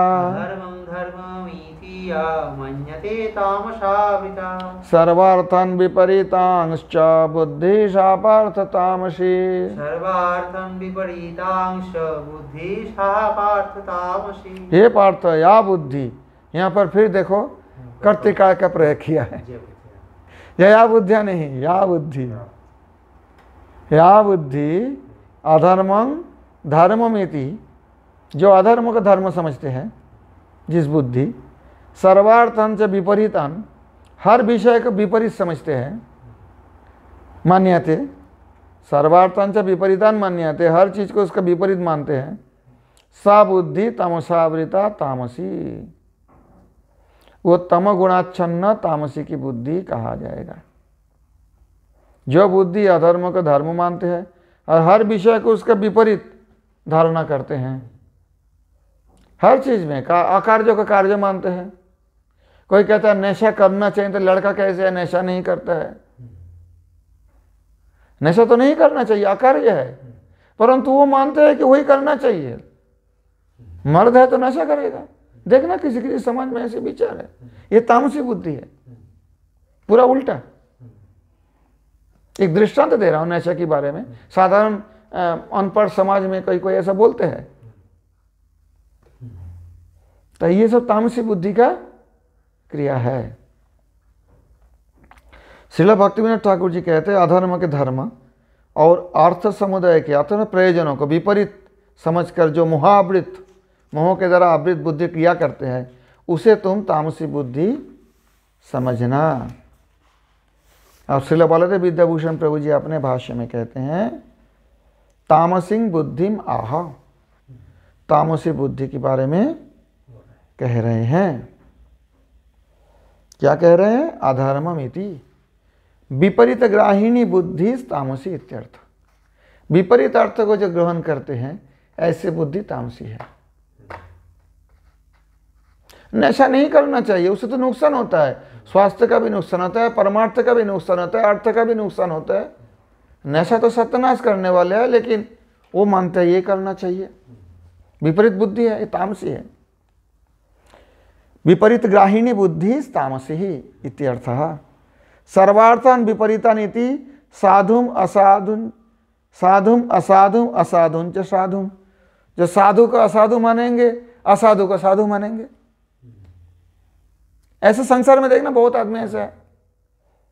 मन्यते तामसावृता। सर्वार्थान् विपरीतांश्च बुद्धि सा पार्थ तामसी। सर्वार्थान् विपरीतांश्च बुद्धि सा पार्थ तामसी। हे पार्थ, या बुद्धि, यहाँ पर फिर देखो कर्तिकाय का प्रयोग किया है। या बुद्धिया नहीं, या बुद्धि, या बुद्धि अधर्मं धर्ममिति, जो अधर्म को धर्म समझते हैं, जिस बुद्धि, सर्वार्थं च विपरीतान, हर विषय को विपरीत समझते हैं, मान्यते, सर्वार्थं च विपरीतान मान्यते, हर चीज को उसका विपरीत मानते हैं, सा बुद्धि तमसावृता तामसी, वो तमगुणाच्छन्न तामसी की बुद्धि कहा जाएगा। जो बुद्धि अधर्म को धर्म मानते हैं और हर विषय को उसका विपरीत धारणा करते हैं, हर चीज में अकार्य को कार्य मानते हैं। कोई कहता है नशा करना चाहिए, तो लड़का कैसे है, नशा नहीं करता है, नशा तो नहीं करना चाहिए, अकार्य है, परंतु वो मानते हैं कि वही करना चाहिए। मर्द है तो नशा करेगा, देखना किसी किसी समाज में ऐसे विचार है, ये तामसी बुद्धि है, पूरा उल्टा। एक दृष्टांत दे रहा हूं नशा के बारे में। साधारण अनपढ़ समाज में कोई कोई ऐसा बोलते हैं, तो ये सब तामसी बुद्धि का क्रिया है। श्रील भक्तिविनोद ठाकुर जी कहते हैं अधर्म के धर्म और अर्थ समुदाय के अथवा प्रयोजनों को विपरीत समझकर जो मोहावृत, मोह के द्वारा आवृत बुद्धि क्रिया करते हैं, उसे तुम तामसी बुद्धि समझना। और श्रील बालादेव विद्याभूषण प्रभु जी अपने भाष्य में कहते हैं तामसिंग बुद्धिम आह, तामसी बुद्धि के बारे में कह रहे हैं। क्या कह रहे हैं? अधर्ममिति विपरीत ग्राहिणी बुद्धि तामसी इत्यर्थ। विपरीत अर्थ को जो ग्रहण करते हैं ऐसे बुद्धि तामसी है। नशा नहीं करना चाहिए, उससे तो नुकसान होता है, स्वास्थ्य का भी नुकसान होता है, परमार्थ का भी नुकसान होता है, अर्थ का भी नुकसान होता है। नशा तो सत्यानाश करने वाले है, लेकिन वो मानते हैं ये करना चाहिए। विपरीत बुद्धि है, ये तामसी है। विपरीत ग्राहिणी बुद्धि तामसी ही इत्यर्थः। सर्वार्थान विपरीतान इति साधुम असाधुन, साधुम असाधुम असाधुन च साधुम। जो साधु को असाधु मानेंगे, असाधु को साधु मानेंगे। ऐसे संसार में देखना बहुत आदमी ऐसा है,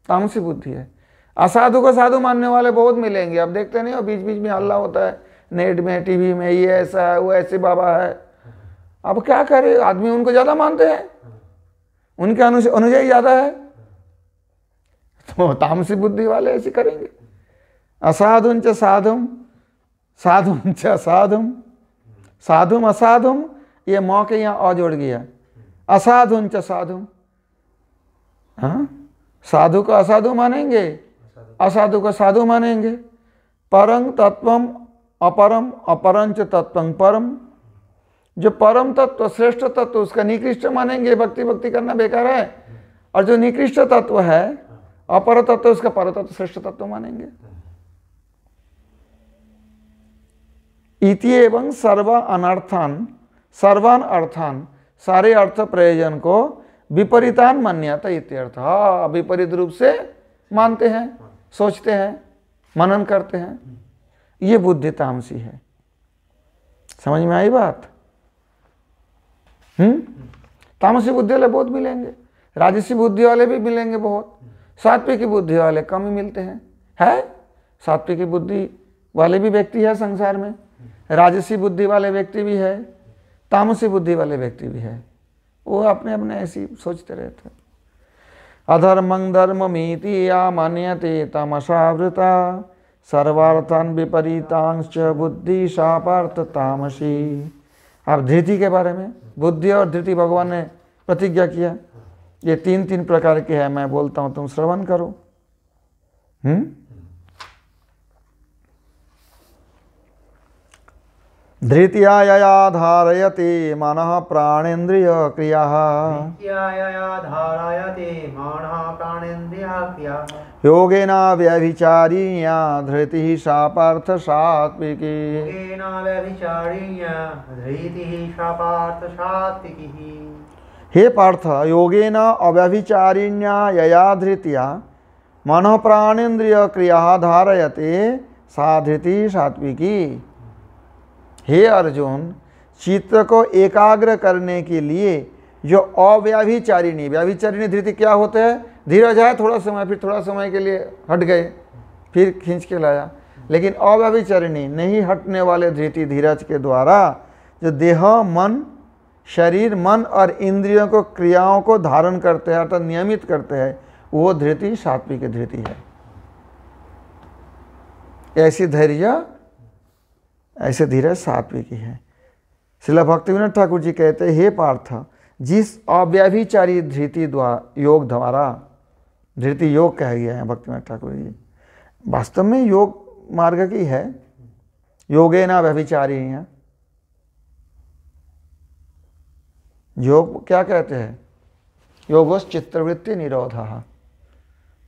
तामसी बुद्धि है। असाधु को साधु मानने वाले बहुत मिलेंगे। अब देखते नहीं हो बीच बीच में हल्ला होता है नेट में, टीवी में, ये ऐसा है, वो ऐसे बाबा है। अब क्या करे, आदमी उनको ज्यादा मानते हैं, उनके अनुयायी ज्यादा है, तो तामसी बुद्धि वाले ऐसे करेंगे। असाधुन च साधुम, साधुन च साधुम, साधुम असाधुम, ये मौ के यहाँ अ जोड़ गया। असाधुन च साधुम, हाँ, साधु को असाधु मानेंगे, असाधु को साधु मानेंगे। परं तत्वम अपरम, अपरंच तत्वं परम। जो परम तत्व, श्रेष्ठ तत्व, उसका निकृष्ट मानेंगे, भक्ति भक्ति करना बेकार है। और जो निकृष्ट तत्व है, अपर तत्व, उसका पर तत्व, श्रेष्ठ तत्व मानेंगे। इति एवं सर्व अनर्थान, सर्वान अर्थान, सारे अर्थ प्रयोजन को विपरीतान मान्यता इत्यर्थ। हाँ, विपरीत रूप से मानते हैं, सोचते हैं, मनन करते हैं, ये बुद्धि तामसी है। समझ में आई बात? तामसी बुद्धि वाले बहुत मिलेंगे, राजसी बुद्धि वाले भी मिलेंगे बहुत, सात्विकी बुद्धि वाले कम ही मिलते हैं। है सात्विकी बुद्धि वाले भी व्यक्ति है संसार में, राजसी बुद्धि वाले व्यक्ति भी है, तामसी बुद्धि वाले व्यक्ति भी है। वो अपने अपने ऐसी सोचते रहते हैं। अधर्मं धर्ममिति या मन्यते तमसावृता, सर्वार्थान विपरीतांश्च बुद्धि सा पार्थ तामसी। अब धृति के बारे में, बुद्धि और धृति भगवान ने प्रतिज्ञा किया, ये तीन तीन प्रकार के हैं, मैं बोलता हूं तुम श्रवण करो। धृत्या यया धारयते मनः प्राणेन्द्रिय क्रियाः, योगेन व्यभिचारिण्या धृतिः सा पार्थ सात्विकी। हे पार्थ, योगेन अव्यभिचारिण्या यया धृत्या मनः प्राणेन्द्रिय क्रियाः धारयते सा धृतिः सात्विकी। हे अर्जुन, चित्त को एकाग्र करने के लिए जो अव्यभिचारिणी, व्याभिचारिणी धृति क्या होता है? धीरज है, थोड़ा समय, फिर थोड़ा समय के लिए हट गए, फिर खींच के लाया। लेकिन अव्यभिचारिणी नहीं हटने वाले धृति धीरज के द्वारा जो देह मन शरीर मन और इंद्रियों को क्रियाओं को धारण करते हैं अर्थात नियमित करते हैं, वो धृति सात्विक धृति है। ऐसी धैर्य ऐसे धीरज सात्विकी है। श्रील भक्तिविनोद ठाकुर जी कहते हैं, हे पार्थ, जिस अव्यभिचारी धृति योग द्वारा, धृति योग कहा गया है भक्तिविनोद ठाकुर जी, वास्तव में योग मार्ग की है, योगेन व्यभिचारी है। योग क्या कहते हैं? योगोस चित्तवृत्ति निरोधः।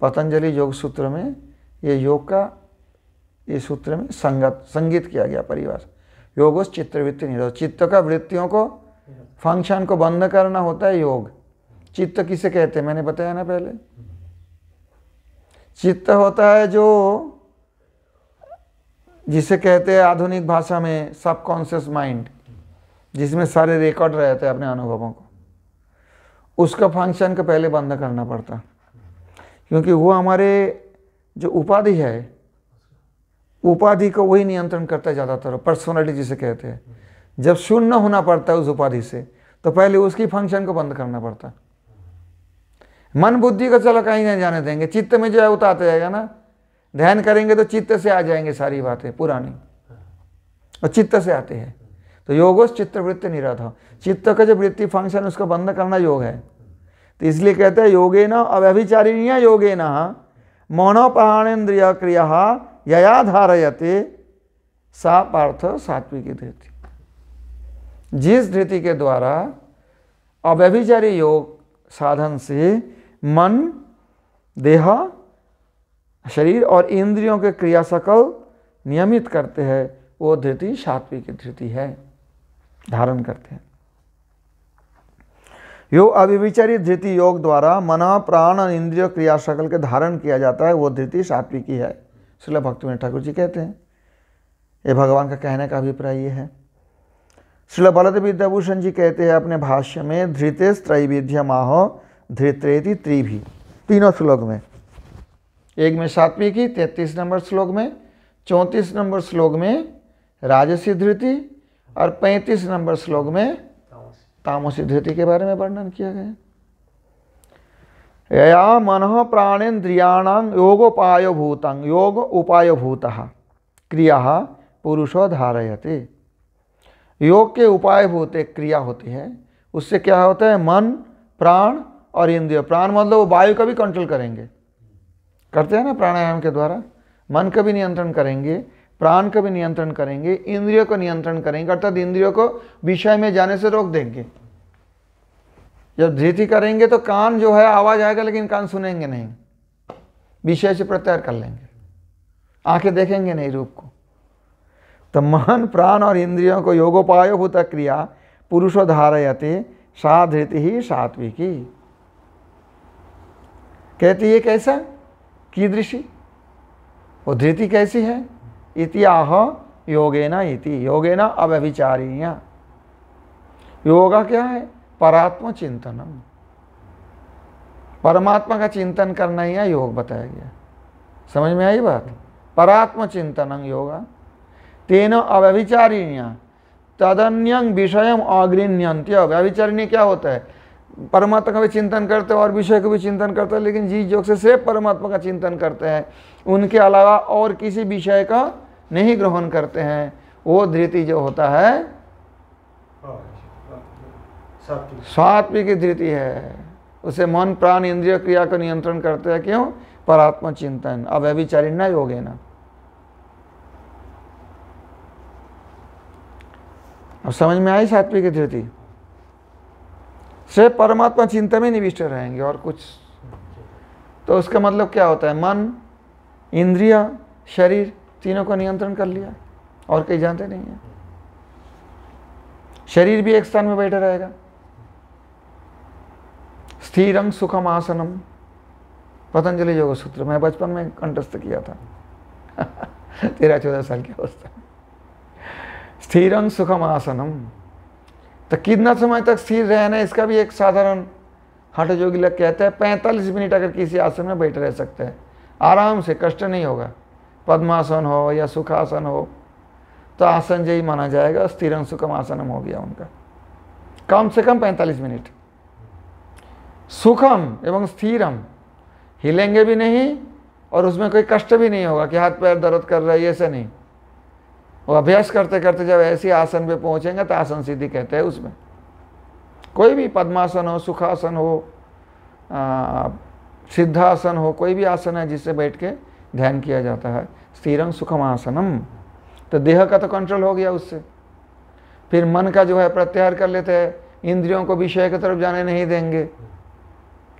पतंजलि योग सूत्र में ये योग का इस सूत्र में संगीत किया गया परिभाषा। योगोस चित्तवृत्ति निरोध, चित्त का वृत्तियों को फंक्शन को बंद करना होता है योग। चित्त किसे कहते हैं मैंने बताया ना पहले। चित्त होता है जो जिसे कहते हैं आधुनिक भाषा में सबकॉन्शियस माइंड, जिसमें सारे रिकॉर्ड रहते हैं अपने अनुभवों को। उसका फंक्शन को पहले बंद करना पड़ता, क्योंकि वो हमारे जो उपाधि है, उपाधि को वही नियंत्रण करता है ज़्यादातर, पर्सनालिटी जिसे कहते हैं। जब शून्य होना पड़ता है उस उपाधि से, तो पहले उसकी फंक्शन को बंद करना पड़ता है। मन बुद्धि को चलो कहीं नहीं जाने देंगे, चित्त में जो है उतारते जाएगा ना, ध्यान करेंगे तो चित्त से आ जाएंगे सारी बातें पुरानी, और चित्त से आते हैं। तो योगोस चित्तवृत्ति निरोध, चित्त का जो वृत्ति फंक्शन उसको बंद करना योग है। तो इसलिए कहते हैं योगेन अव्यभिचारिण्या योगेन मनोप्राणेन्द्रिय क्रिया यया धारयते सा पार्थ सात्विकी धृति। जिस धृति के द्वारा अव्यभिचारी योग साधन से मन देह शरीर और इंद्रियों के क्रिया सकल नियमित करते हैं, वो धृति सात्विक धृति है, धारण करते हैं। यो अव्यभिचारी धृति योग द्वारा मन प्राण इंद्रिय क्रिया सकल के धारण किया जाता है, वो धृति सात्विकी है। श्रील भक्तिविनोद ठाकुर जी कहते हैं, ये भगवान का कहने का अभिप्राय ये है। श्रील बलदेव विद्याभूषण जी कहते हैं अपने भाष्य में, धृतेस् त्रैविध्यमाह धृत्रेति त्रिभी, तीनों श्लोक में, एक में सात्विकी 33 नंबर श्लोक में, 34 नंबर श्लोक में राजसी धृति और 35 नंबर श्लोक में तामसी धृति के बारे में वर्णन किया गया। यया मनः प्राणेन्द्रियाणां योगोपाय भूतं योग उपाय भूतः क्रिया पुरुषो धारयते। योग के उपाय भूत एक क्रिया होती है, उससे क्या होता है? मन प्राण और इंद्रिय। प्राण मतलब वो वायु का भी कंट्रोल करेंगे, करते हैं ना प्राणायाम के द्वारा। मन का भी नियंत्रण करेंगे, प्राण का भी नियंत्रण करेंगे, इंद्रियों को नियंत्रण करेंगे, अर्थात इंद्रियों को विषय में जाने से रोक देंगे। जब धृति करेंगे तो कान जो है आवाज आएगा लेकिन कान सुनेंगे नहीं, विषय से प्रत्याहार कर लेंगे, आंखें देखेंगे नहीं रूप को। तो मन प्राण और इंद्रियों को योगोपायभूत क्रिया पुरुषो धारयते सा धृति ही सात्विकी। कहती है कैसा कीदृशी, वो धृति कैसी है? इति आह योगेना इति योगेना अव्यभिचारिण्या। योगा क्या है? परात्म चिंतनम, परमात्मा का चिंतन करना ही है योग बताया गया। समझ में आई बात? परात्म चिंतनम योगा तेन अव्यभिचारिण्या तदन्यं विषयम अगृह्यन्त्य। व्यभिचारिणी क्या होता है? परमात्मा का भी चिंतन करते हैं और विषय को भी चिंतन करते हैं, लेकिन जिस योग से सिर्फ परमात्मा का चिंतन करते हैं, उनके अलावा और किसी विषय का नहीं ग्रहण करते हैं, वो धृति जो होता है सात्विक धृति है। उसे मन प्राण इंद्रिय क्रिया को नियंत्रण करते हैं। क्यों? परात्मा चिंतन अव्यभिचारिण्या योगेन। अब समझ में आई सात्विक धृति? सिर्फ परमात्मा चिंतन में निविष्ट रहेंगे और कुछ। तो उसका मतलब क्या होता है? मन इंद्रिय शरीर तीनों को नियंत्रण कर लिया और कहीं जानते नहीं है। शरीर भी एक स्थान में बैठा रहेगा। स्थिरं सुखम आसनम, पतंजलि योग सूत्र मैं बचपन में कंठस्थ किया था 13-14 साल की अवस्था में। स्थिरं सुखम आसनम, तो कितना समय तक स्थिर रहना, इसका भी एक साधारण हठ योगी लोग कहते हैं 45 मिनट अगर किसी आसन में बैठे रह सकते हैं आराम से, कष्ट नहीं होगा। पद्मासन हो या सुखासन हो तो आसन जय माना जाएगा, स्थिरं सुखम आसनम हो गया उनका, कम से कम 45 मिनट। सुखम एवं स्थिरम, हिलेंगे भी नहीं और उसमें कोई कष्ट भी नहीं होगा कि हाथ पैर दर्द कर रहा है, ऐसे नहीं। वो अभ्यास करते करते जब ऐसी आसन पे पहुंचेंगे तो आसन सिद्धि कहते हैं उसमें। कोई भी पद्मासन हो, सुखासन हो, सिद्धासन हो, कोई भी आसन है जिससे बैठ के ध्यान किया जाता है। स्थिरं सुखम आसनम, तो देह का तो कंट्रोल हो गया उससे। फिर मन का जो है प्रत्याहार कर लेते हैं, इंद्रियों को विषय की तरफ जाने नहीं देंगे।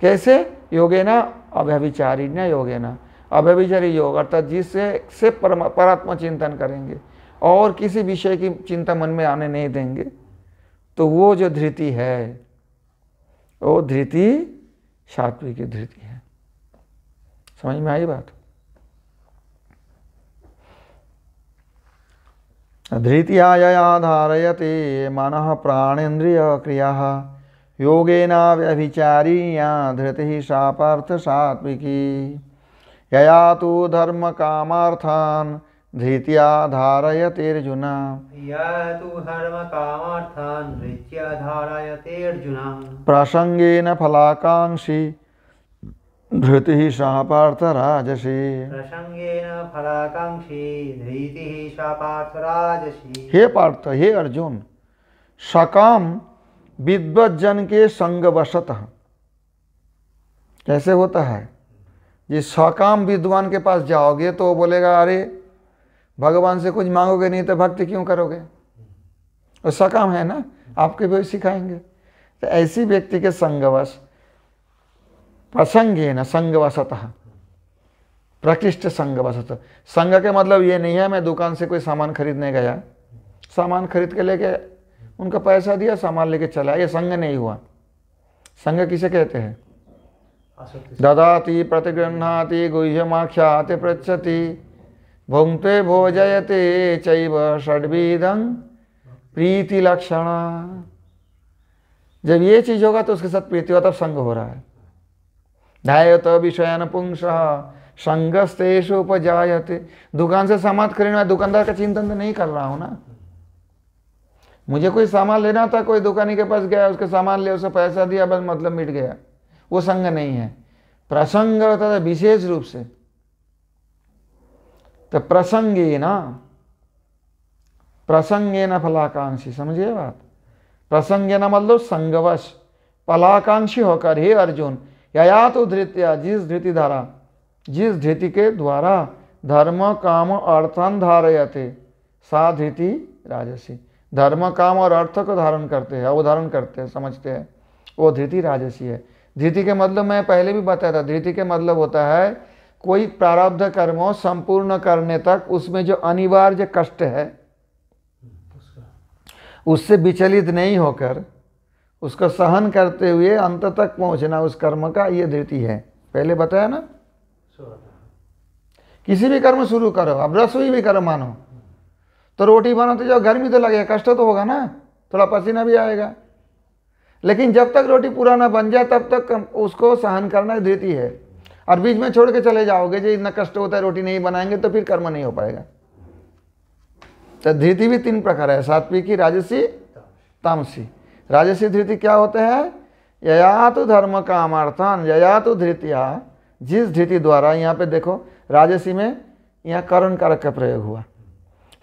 कैसे? योगेना अव्यभिचारिण्य योगेना, अव्यभिचारी योग अर्थात जिससे परात्मा चिंतन करेंगे और किसी विषय की चिंता मन में आने नहीं देंगे। तो वो जो धृति है वो धृति सात्विक की धृति है। समझ में आई बात? धृतिया यया धारयते मनः प्राणेन्द्रिय क्रियाः योगेना व्यभिचारिण्या धृतिः सा पार्थ सात्विकी। यया तु धर्म कामार्थान् धृत्या धारयते अर्जुन। या तु धर्म कामार्थान् धृत्या धारयते अर्जुन। प्रसंगेन फलाकांक्षी धृतिः सा पार्थ राजसी। प्रसंगेन फलाकांक्षी धृतिः सा पार्थ राजसी। हे पार्थ, हे अर्जुन, सकाम विद्वज्जन के संगवशतः कैसे होता है? जिस सकाम विद्वान के पास जाओगे तो वो बोलेगा अरे भगवान से कुछ मांगोगे नहीं तो भक्ति क्यों करोगे? वो सकाम है ना, आपके भी सिखाएंगे। तो ऐसी व्यक्ति के संगवश, प्रसंगे न संगवशतः, प्रकृष्ट संगवशतः। संग के मतलब ये नहीं है मैं दुकान से कोई सामान खरीदने गया, सामान खरीद के लेके उनका पैसा दिया, सामान लेके चला, ये संग नहीं हुआ। संग किसे कहते हैं? ददाति प्रतिगृह्णाति गुह्यमाख्याति पृच्छति भुंक्ते भोजयते चैव षड्विधं प्रीति लक्षणा। जब ये चीज होगा तो उसके साथ प्रीति होगा, तब संग हो रहा है। ध्यायत विषयन पुंसः संगस्तेषु उपजायते। दुकान से सामान खरीदना, दुकानदार का चिंतन तो नहीं कर रहा हूं ना। मुझे कोई सामान लेना था, कोई दुकानी के पास गया, उसके सामान ले, उसे पैसा दिया, बस मतलब मिट गया। वो संग नहीं है। प्रसंग होता है विशेष रूप से। तो प्रसंगे न फलाकांक्षी, समझिए बात। प्रसंगे न मतलब संगवश, फलाकांक्षी होकर हे अर्जुन, यया तो धृत्या, जिस धृति धारा, जिस धृति के द्वारा धर्म काम अर्थन धारयते सा धृति राजसी। धर्म काम और अर्थ को धारण करते हैं, अवधारण करते हैं, समझते हैं, वो धृति राजसी है। धृति के मतलब मैं पहले भी बताया था, धृति के मतलब होता है कोई प्रारब्ध कर्मों संपूर्ण करने तक उसमें जो अनिवार्य कष्ट है उससे विचलित नहीं होकर उसको सहन करते हुए अंत तक पहुंचना, उस कर्म का ये धृति है। पहले बताया ना। किसी भी कर्म शुरू करो, अब रसोई भी करो, मानो तो रोटी बनाते जाओ, गर्मी तो लगेगा, कष्ट तो होगा ना, थोड़ा पसीना भी आएगा, लेकिन जब तक रोटी पूरा ना बन जाए तब तक उसको सहन करना धृति है। और बीच में छोड़ के चले जाओगे जो इतना कष्ट होता है रोटी नहीं बनाएंगे तो फिर कर्म नहीं हो पाएगा। तो धृति भी 3 प्रकार है, सात्विकी, राजसी, तामसी। राजसी धृति क्या होते हैं? यया तो धर्म कामार्थान, यया तो धृतिया, जिस धृति द्वारा, यहाँ पे देखो राजसी में यहाँ करण कारक का प्रयोग हुआ,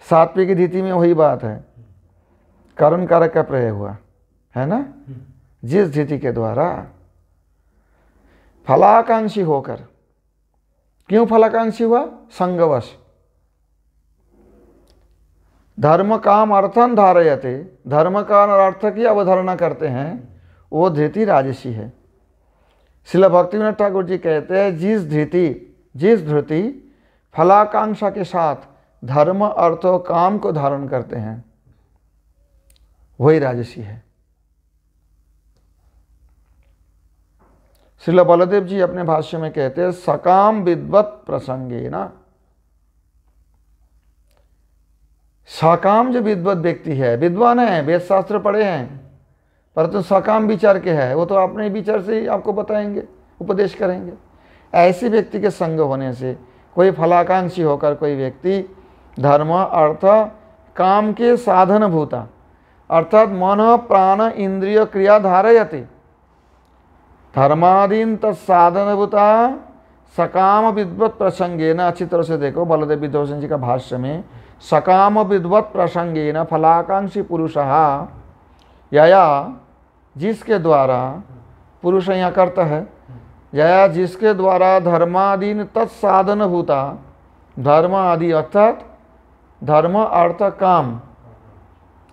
सात्विक धृति में वही बात है, करण कारक का प्रयोग हुआ है ना। जिस धृति के द्वारा फलाकांक्षी होकर, क्यों फलाकांक्षी हुआ? संगवश। धर्म काम अर्थन धारयते, धर्म काम और अर्थ की अवधारणा करते हैं, वो धृति राजसी है। श्रील भक्तिविनोद ठाकुर जी कहते हैं जिस धृति फलाकांक्षा के साथ धर्म अर्थ और काम को धारण करते हैं वही राजसी है। श्रील बलदेव जी अपने भाष्य में कहते हैं सकाम विद्वत प्रसंगे ना, सकाम जो विद्वत व्यक्ति है, विद्वान है, वेद शास्त्र पढ़े हैं, परंतु सकाम विचार के है, वो तो अपने विचार से ही आपको बताएंगे, उपदेश करेंगे। ऐसे व्यक्ति के संग होने से कोई फलाकांक्षी होकर कोई व्यक्ति धर्म अर्थ काम के साधन भूता अर्थात मन प्राण इंद्रिय क्रिया धारयते धर्मादीन तत्साधन भूता सकाम विद्वत प्रसंगे न, अच्छी तरह से देखो बलदेव विद्याभूषण जी का भाष्य में, सकाम विद्वत प्रसंगे न फलाकांक्षी पुरुष यया जिसके द्वारा, पुरुष यहाँ करता है, यया जिसके द्वारा धर्मादीन तत्साधन भूता, धर्म आदि अर्थात धर्म अर्थ काम,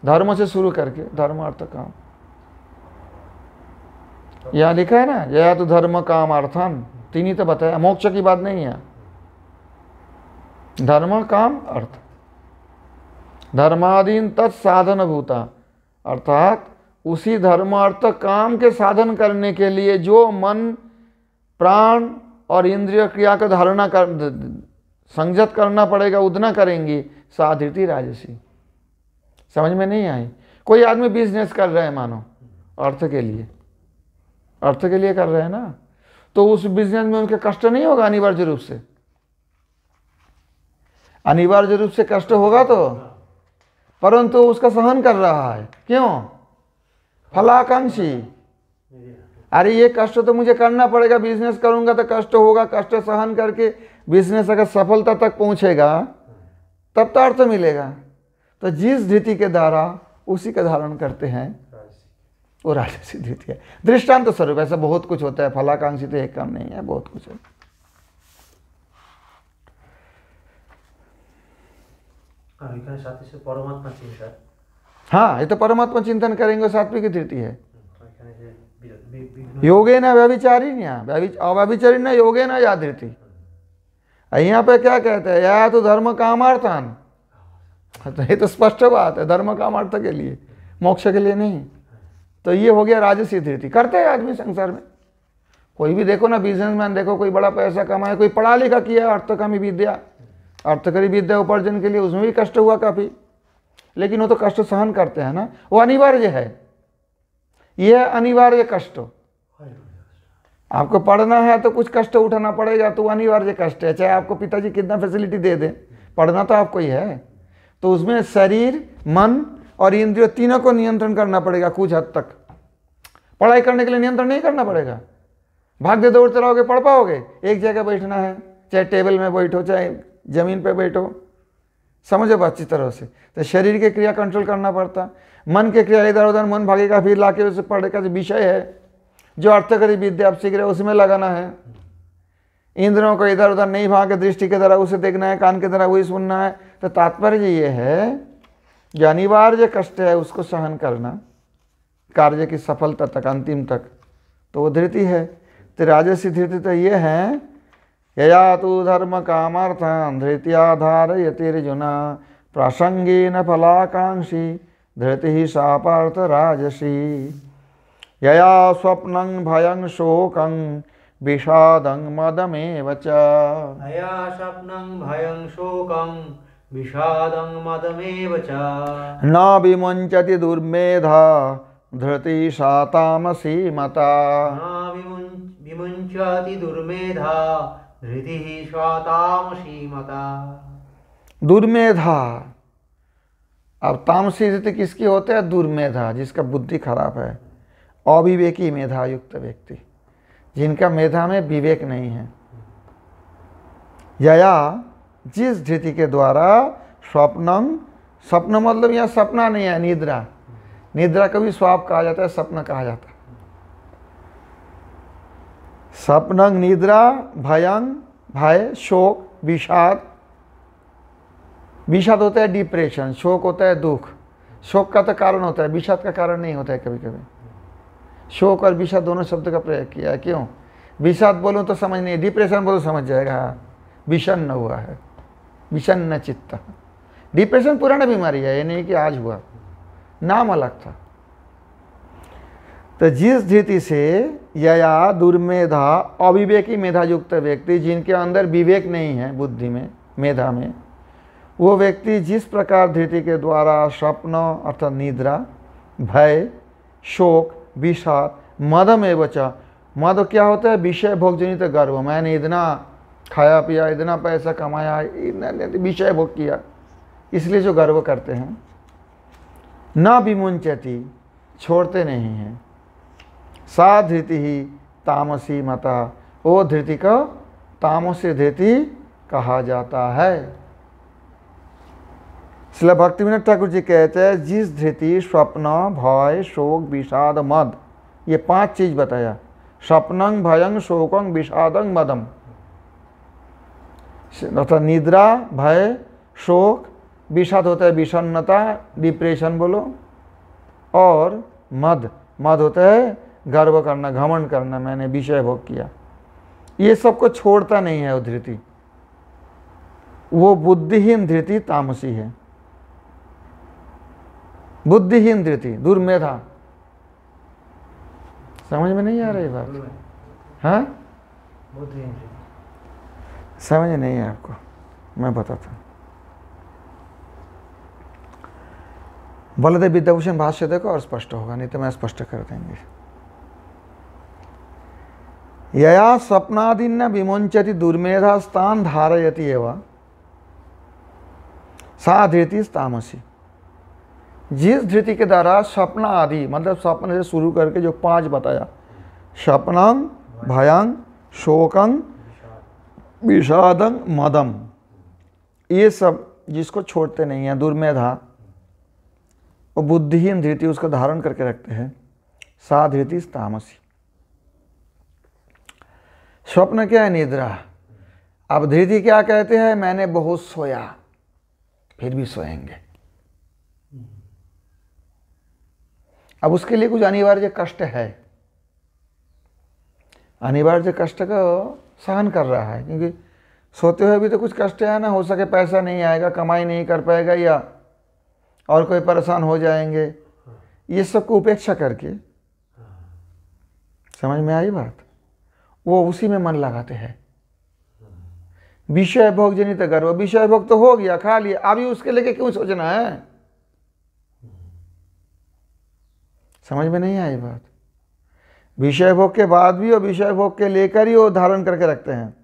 धर्म से शुरू करके धर्म अर्थ काम, यहाँ लिखा है ना, यया तो धर्म काम अर्थन, तीन ही तो बताया, मोक्ष की बात नहीं है, धर्म काम अर्थ, धर्मादीन तत्साधन भूता अर्थात उसी धर्म अर्थ काम के साधन करने के लिए जो मन प्राण और इंद्रिय क्रिया का धारणा कर संयत करना पड़ेगा, उतना करेंगी, सा धृति राजसी। समझ में नहीं आई? कोई आदमी बिजनेस कर रहे हैं मानो अर्थ के लिए, अर्थ के लिए कर रहे हैं ना, तो उस बिजनेस में उनके कष्ट नहीं होगा अनिवार्य रूप से, अनिवार्य रूप से कष्ट होगा तो, परंतु उसका सहन कर रहा है, क्यों? फलाकांक्षी, अरे ये कष्ट तो मुझे करना पड़ेगा, बिजनेस करूंगा तो कष्ट होगा, कष्ट सहन करके बिजनेस अगर सफलता तक पहुंचेगा तब तो अर्थ मिलेगा। तो जिस धृति के द्वारा उसी का धारण करते हैं वो राजसी धृति है। दृष्टांत स्वरूप ऐसा बहुत कुछ होता है, फलाकांक्षी तो एक काम नहीं है, बहुत कुछ है। परमात्मा चिंतन, हाँ, ये तो परमात्मा चिंतन करेंगे, सात्विक धृति है। योगे न व्यभिचारिण्या, अव्यभिचारिण्य योगे न या धृति। यहाँ पे क्या कहते हैं, या तो धर्म कामार्थान, तो ये तो स्पष्ट बात है, धर्म कामार्थ के लिए, मोक्ष के लिए नहीं। तो ये हो गया राजसी धृति। करते हैं आदमी संसार में, कोई भी देखो ना, बिजनेसमैन देखो, कोई बड़ा पैसा कमाए, कोई पढ़ा लिखा किया, अर्थकामी विद्या, अर्थकरी विद्या उपार्जन के लिए, उसमें भी कष्ट हुआ काफी, लेकिन वो तो कष्ट सहन करते हैं ना, वो अनिवार्य है, यह अनिवार्य कष्ट। आपको पढ़ना है तो कुछ कष्ट उठाना पड़ेगा, तो अनिवार्य कष्ट है, चाहे आपको पिताजी कितना फैसिलिटी दे दें, पढ़ना तो आपको ही है। तो उसमें शरीर मन और इंद्रिय तीनों को नियंत्रण करना पड़ेगा कुछ हद तक। पढ़ाई करने के लिए नियंत्रण नहीं करना पड़ेगा, भागते दौड़ते रहोगे पढ़ पाओगे? एक जगह बैठना है, चाहे टेबल में बैठो चाहे जमीन पे बैठो, समझो अच्छी तरह से। तो शरीर की क्रिया कंट्रोल करना पड़ता, मन की क्रिया इधर उधर मन भागेगा, फिर लाके उसे पढ़ेगा। जो विषय है, जो अर्थकरी विद्या आप सीख रहे हो उसमें लगाना है। इंद्रियों को इधर उधर नहीं भागे, दृष्टि के द्वारा उसे देखना है, कान के द्वारा वही सुनना है। तो तात्पर्य ये है, जो अनिवार्य कष्ट है उसको सहन करना कार्य की सफलता तक, अंतिम तक, तो वो धृति है। तो राजसी धृति तो ये है, यया तु धर्म कामार्थान धृत्या धारयतिर्जुना प्रासंगेन फलाकांक्षी धृति सा पार्थ राजसी। यया स्वप्नं भयं शोकं विषादं मदमेव च। अया स्वप्नं भयं शोकं विषादं मदमेव च। न विमुञ्चति दुर्मेधा धृति सा तामसी मता। न विमुञ्चति दुर्मेधा धृतिः सा तामसी मता। दुर्मेधा, अब तामसी धृति किसकी होते है? दुर्मेधा, जिसका बुद्धि खराब है, अविवेकी मेधा युक्त व्यक्ति, जिनका मेधा में विवेक नहीं है। यया जिस धृति के द्वारा स्वप्नं, स्वप्न मतलब यहाँ सपना नहीं है, निद्रा, निद्रा को भी स्वाप कहा जाता है, स्वप्न कहा जाता है। स्वप्नं निद्रा, भयं भय, शोक, विषाद, विषाद होता है डिप्रेशन, शोक होता है दुख, शोक का तो कारण होता है, विषाद का कारण नहीं होता है कभी कभी। शोक और विषाद दोनों शब्द का प्रयोग किया है, क्यों? विषाद बोलूँ तो समझ नहीं, डिप्रेशन बोलो समझ जाएगा, विषन्न हुआ है, विषन्न चित्त। डिप्रेशन पुराना बीमारी है, ये नहीं कि आज हुआ, नाम अलग था। तो जिस धृति से यया दुर्मेधा, अविवेकी मेधा युक्त व्यक्ति, जिनके अंदर विवेक नहीं है बुद्धि में, मेधा में, वो व्यक्ति जिस प्रकार धृति के द्वारा स्वप्न अर्थात निद्रा, भय, शोक, विषाद, मदमेव च, मद क्या होता है? विषय भोगजनित गर्व, मैंने इतना खाया पिया, इतना पैसा कमाया, इतना विषय भोग किया, इसलिए जो गर्व करते हैं। न विमुंचति, छोड़ते नहीं हैं। सा धृति ही तामसी मता, वो धृति को तामसी धृति कहा जाता है। श्रील भक्तिविनोद ठाकुर जी कहते हैं जिस धृति स्वप्न, भय, शोक, विषाद, मद, ये 5 चीज बताया। स्वप्नं, भयं, शोकं, विषादं, मदम, अर्थात निद्रा, भय, शोक, विषाद होता है विषन्नता, डिप्रेशन बोलो, और मद, मद होता है गर्व करना, घमंड करना, मैंने विषय भोग किया। ये सबको छोड़ता नहीं है वो धृति, वो बुद्धिहीन धृति तामसी है। बुद्धिहीन धृति, दुर्मेधा। समझ में नहीं आ रही बात? हाँ, समझ नहीं है आपको, मैं बताता हूँ। बलदेव विद्याभूषण भाष्य देखो और स्पष्ट होगा, नहीं तो मैं स्पष्ट कर देंगे। यया स्वप्नादिन्न विमुंचति दुर्मेधा स्थान धारयति एवं सा धृति तामसी। जिस धृति के द्वारा स्वप्न आदि, मतलब स्वप्न से शुरू करके जो 5 बताया, स्वप्नं, भयं, शोकं, विषादं, मदम, ये सब जिसको छोड़ते नहीं है, दुर्मेधा, वो बुद्धिहीन धृति उसको धारण करके रखते हैं, सा धृति तामसी। स्वप्न क्या है? निद्रा। अब धृति क्या कहते हैं? मैंने बहुत सोया, फिर भी सोएंगे। अब उसके लिए कुछ अनिवार्य कष्ट है, अनिवार्य कष्ट का सहन कर रहा है, क्योंकि सोते हुए भी तो कुछ कष्ट है ना, हो सके पैसा नहीं आएगा, कमाई नहीं कर पाएगा, या और कोई परेशान हो जाएंगे, ये सब को उपेक्षा करके, समझ में आई बात, वो उसी में मन लगाते हैं। विषय भोग जनित गर्व, विषय भोग तो हो गया, खा लिया, अभी उसके लेके क्यों सोचना है? समझ में नहीं आई बात। विषय भोग के बाद भी और विषय भोग के लेकर ही वो धारण करके रखते हैं।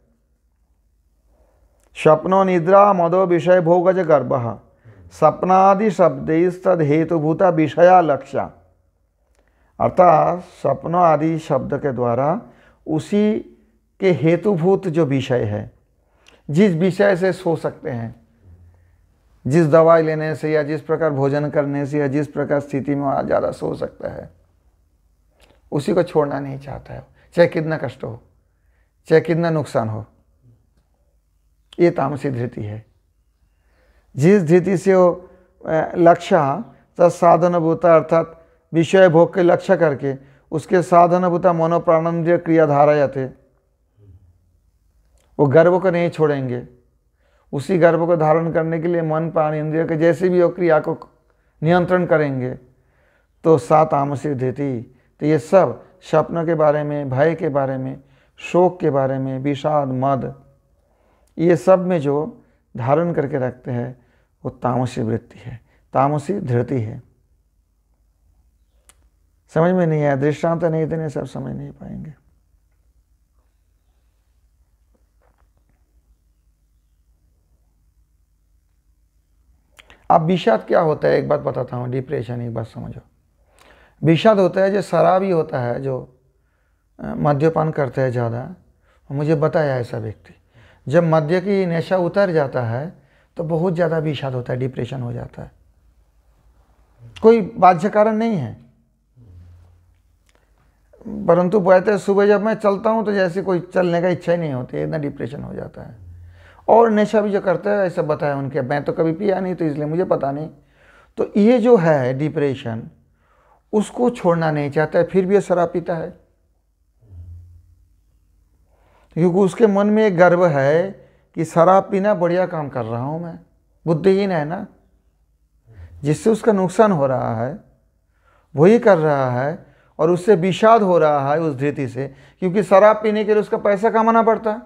स्वप्नो निद्रा मदो विषय भोगज गर्भः सपनादि शब्दैस्तद हेतुभूता विषया लक्ष्या। अर्थात स्वप्नों आदि शब्द के द्वारा उसी के हेतुभूत जो विषय है, जिस विषय से सो सकते हैं, जिस दवाई लेने से या जिस प्रकार भोजन करने से या जिस प्रकार स्थिति में ज़्यादा सो सकता है, उसी को छोड़ना नहीं चाहता है, चाहे कितना कष्ट हो, चाहे कितना नुकसान हो। ये तामसी धृति है। जिस धृति से वो लक्ष्य तत्साधनभूता, अर्थात विषय भोग के लक्ष्य करके उसके साधनभूता मनोप्राणेन्द्रिय क्रिया धारायते, वो गर्व को नहीं छोड़ेंगे। उसी गर्व को धारण करने के लिए मन प्राण इंद्रिय के जैसे भी वो क्रिया को नियंत्रण करेंगे, तो सा तामसी धृति। तो ये सब स्वप्न के बारे में, भय के बारे में, शोक के बारे में, विषाद, मद, ये सब में जो धारण करके रखते हैं वो तामसी वृत्ति है, तामसी धृति है। समझ में नहीं आया? दृष्टांत नहीं देने सब समझ नहीं पाएंगे। अब विषाद क्या होता है एक बात बताता हूँ, डिप्रेशन एक बात समझो। विषाद होता है जो शराबी होता है, जो मद्यपान करते हैं ज़्यादा, मुझे बताया ऐसा व्यक्ति, जब मद्य की नशा उतर जाता है तो बहुत ज़्यादा विषाद होता है, डिप्रेशन हो जाता है। कोई बाध्य कारण नहीं है, परंतु कहते हैं सुबह जब मैं चलता हूँ तो जैसे कोई चलने का इच्छा ही नहीं होती, इतना डिप्रेशन हो जाता है। और नशा भी जो करते हैं ऐसा बताया उनके, मैं तो कभी पिया नहीं तो इसलिए मुझे पता नहीं। तो ये जो है डिप्रेशन, उसको छोड़ना नहीं चाहता है, फिर भी ये शराब पीता है, क्योंकि उसके मन में एक गर्व है कि शराब पीना बढ़िया काम कर रहा हूँ मैं। बुद्धिहीन है ना, जिससे उसका नुकसान हो रहा है वही कर रहा है, और उससे विषाद हो रहा है उस धृति से, क्योंकि शराब पीने के लिए उसका पैसा कमाना पड़ता है,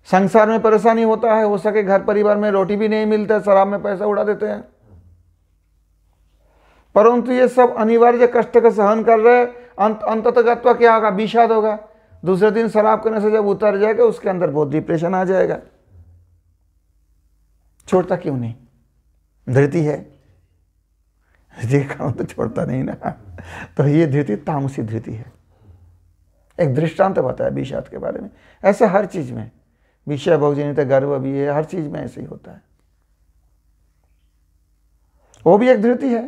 संसार में परेशानी होता है, हो सके घर परिवार में रोटी भी नहीं मिलता है, शराब में पैसा उड़ा देते हैं। परंतु ये सब अनिवार्य कष्ट का सहन कर रहे, अंततः क्या होगा? विषाद होगा। दूसरे दिन शराब के नशे से जब उतर जाएगा उसके अंदर बहुत डिप्रेशन आ जाएगा। छोड़ता क्यों नहीं? धृति है, धृति का तो छोड़ता नहीं ना। तो ये धृति तामसी धृति है। एक दृष्टांत बताया विषाद के बारे में। ऐसे हर चीज में विषय भोगजनित गर्व भी है, हर चीज में ऐसे ही होता है। वो भी एक धृति है।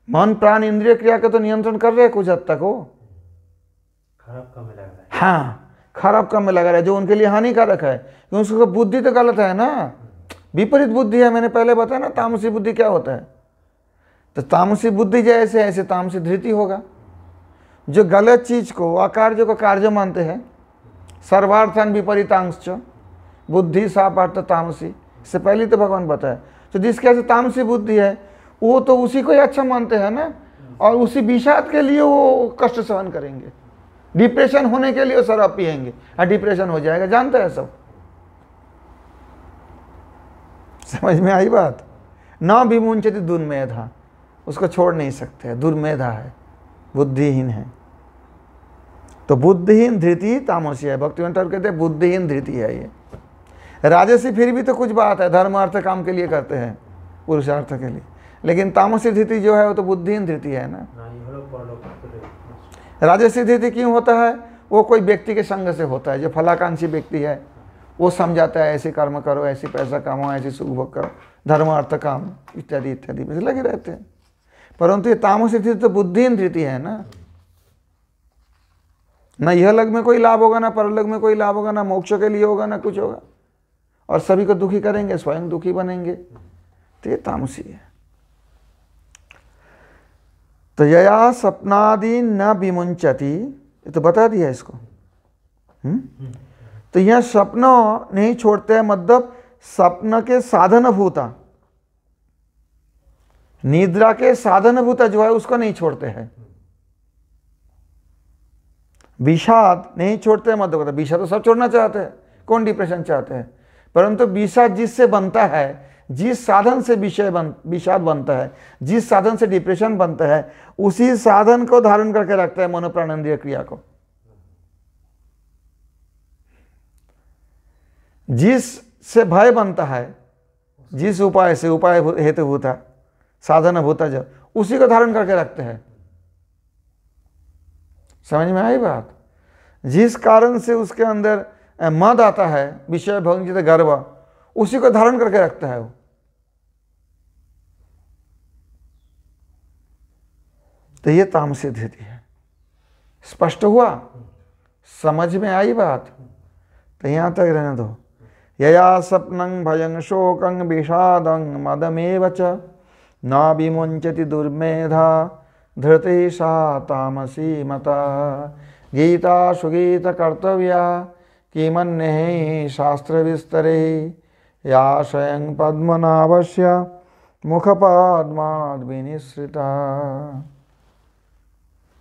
मन प्राण इंद्रिय क्रिया का तो नियंत्रण कर रहे हैं कुछ हद तक, वो खराब काम में लग रहा है। हाँ, खराब काम में लगा रहा है जो उनके लिए हानिकारक है, क्योंकि उसका बुद्धि तो गलत है ना, विपरीत बुद्धि है। मैंने पहले बताया ना तामसी बुद्धि क्या होता है। तो तामसी बुद्धि जैसे ऐसे तामसी धृति होगा, जो गलत चीज को अकार्य को कार्य मानते हैं। सर्वार्थन विपरीतांश बुद्धि सा पार्थ तामसी, इससे पहले तो भगवान बताया। तो जिसके ऐसे तामसी बुद्धि है वो तो उसी को ही अच्छा मानते हैं ना, और उसी विषाद के लिए वो कष्ट सहन करेंगे। डिप्रेशन होने के लिए वो शराब पिएंगे और डिप्रेशन हो जाएगा, जानते हैं सब। समझ में आई बात? न विमुंचति दुर्मेधा, उसको छोड़ नहीं सकते, दुर्मेधा है, बुद्धिहीन है। तो बुद्धिहीन धृति तामसी है। भक्तिवेदांत ठाकुर कहते हैं बुद्धिहीन धृति है ये। राजसी फिर भी तो कुछ बात है, धर्म अर्थ काम के लिए करते हैं, पुरुषार्थ के लिए। लेकिन तामसी धृति जो है वो तो बुद्धिहीन धृति है ना। राजसी धृति क्यों होता है? वो कोई व्यक्ति के संग से होता है। जो फलाकांक्षी व्यक्ति है वो समझाता है ऐसे कर्म करो, ऐसे पैसा कमाओ, ऐसे सुख भोग करो, धर्म अर्थ काम इत्यादि इत्यादि में लगे रहते हैं। परंतु ये तामसी धृति तो बुद्धिहीन धृति है ना। ना यह लग में कोई लाभ होगा, ना परलग में कोई लाभ होगा, ना मोक्ष के लिए होगा, ना कुछ होगा, और सभी को दुखी करेंगे, स्वयं दुखी बनेंगे। तो ये तामसी है। तो यया सपनादि न विमुंचति, ये तो बता दिया इसको। तो यह स्वप्न नहीं छोड़ते हैं, मतलब स्वप्न के साधन भूता, निद्रा के साधन भूता जो है उसको नहीं छोड़ते हैं। विषाद नहीं छोड़ते हैं, मतलब विषाद तो सब छोड़ना चाहते हैं, कौन डिप्रेशन चाहते हैं। परंतु विषाद जिससे बनता है, जिस साधन से विषाद बनता है, जिस साधन से डिप्रेशन बनता है, उसी साधन को धारण करके रखता है मनोप्राणेंद्रिय क्रिया को। जिस से भय बनता है, जिस उपाय से, उपाय हेतु भूता साधन भूता, जो उसी को धारण करके रखते हैं। समझ में आई बात? जिस कारण से उसके अंदर मद आता है, विषय भोग गर्व, उसी को धारण करके रखता है वो। तो ये तामसी धृति है। स्पष्ट हुआ? समझ में आई बात? तो यहां तक रहने दो। यया स्वप्नं भयं शोकं विषादं मदमेव च न विमुंचति दुर्मेधा धृति सा तामसी मता। गीता सुगीत कर्तव्या किमन्ये शास्त्र विस्तरे या स्वयं पद्मनाभस्य मुखपद्माद् विनिसृता।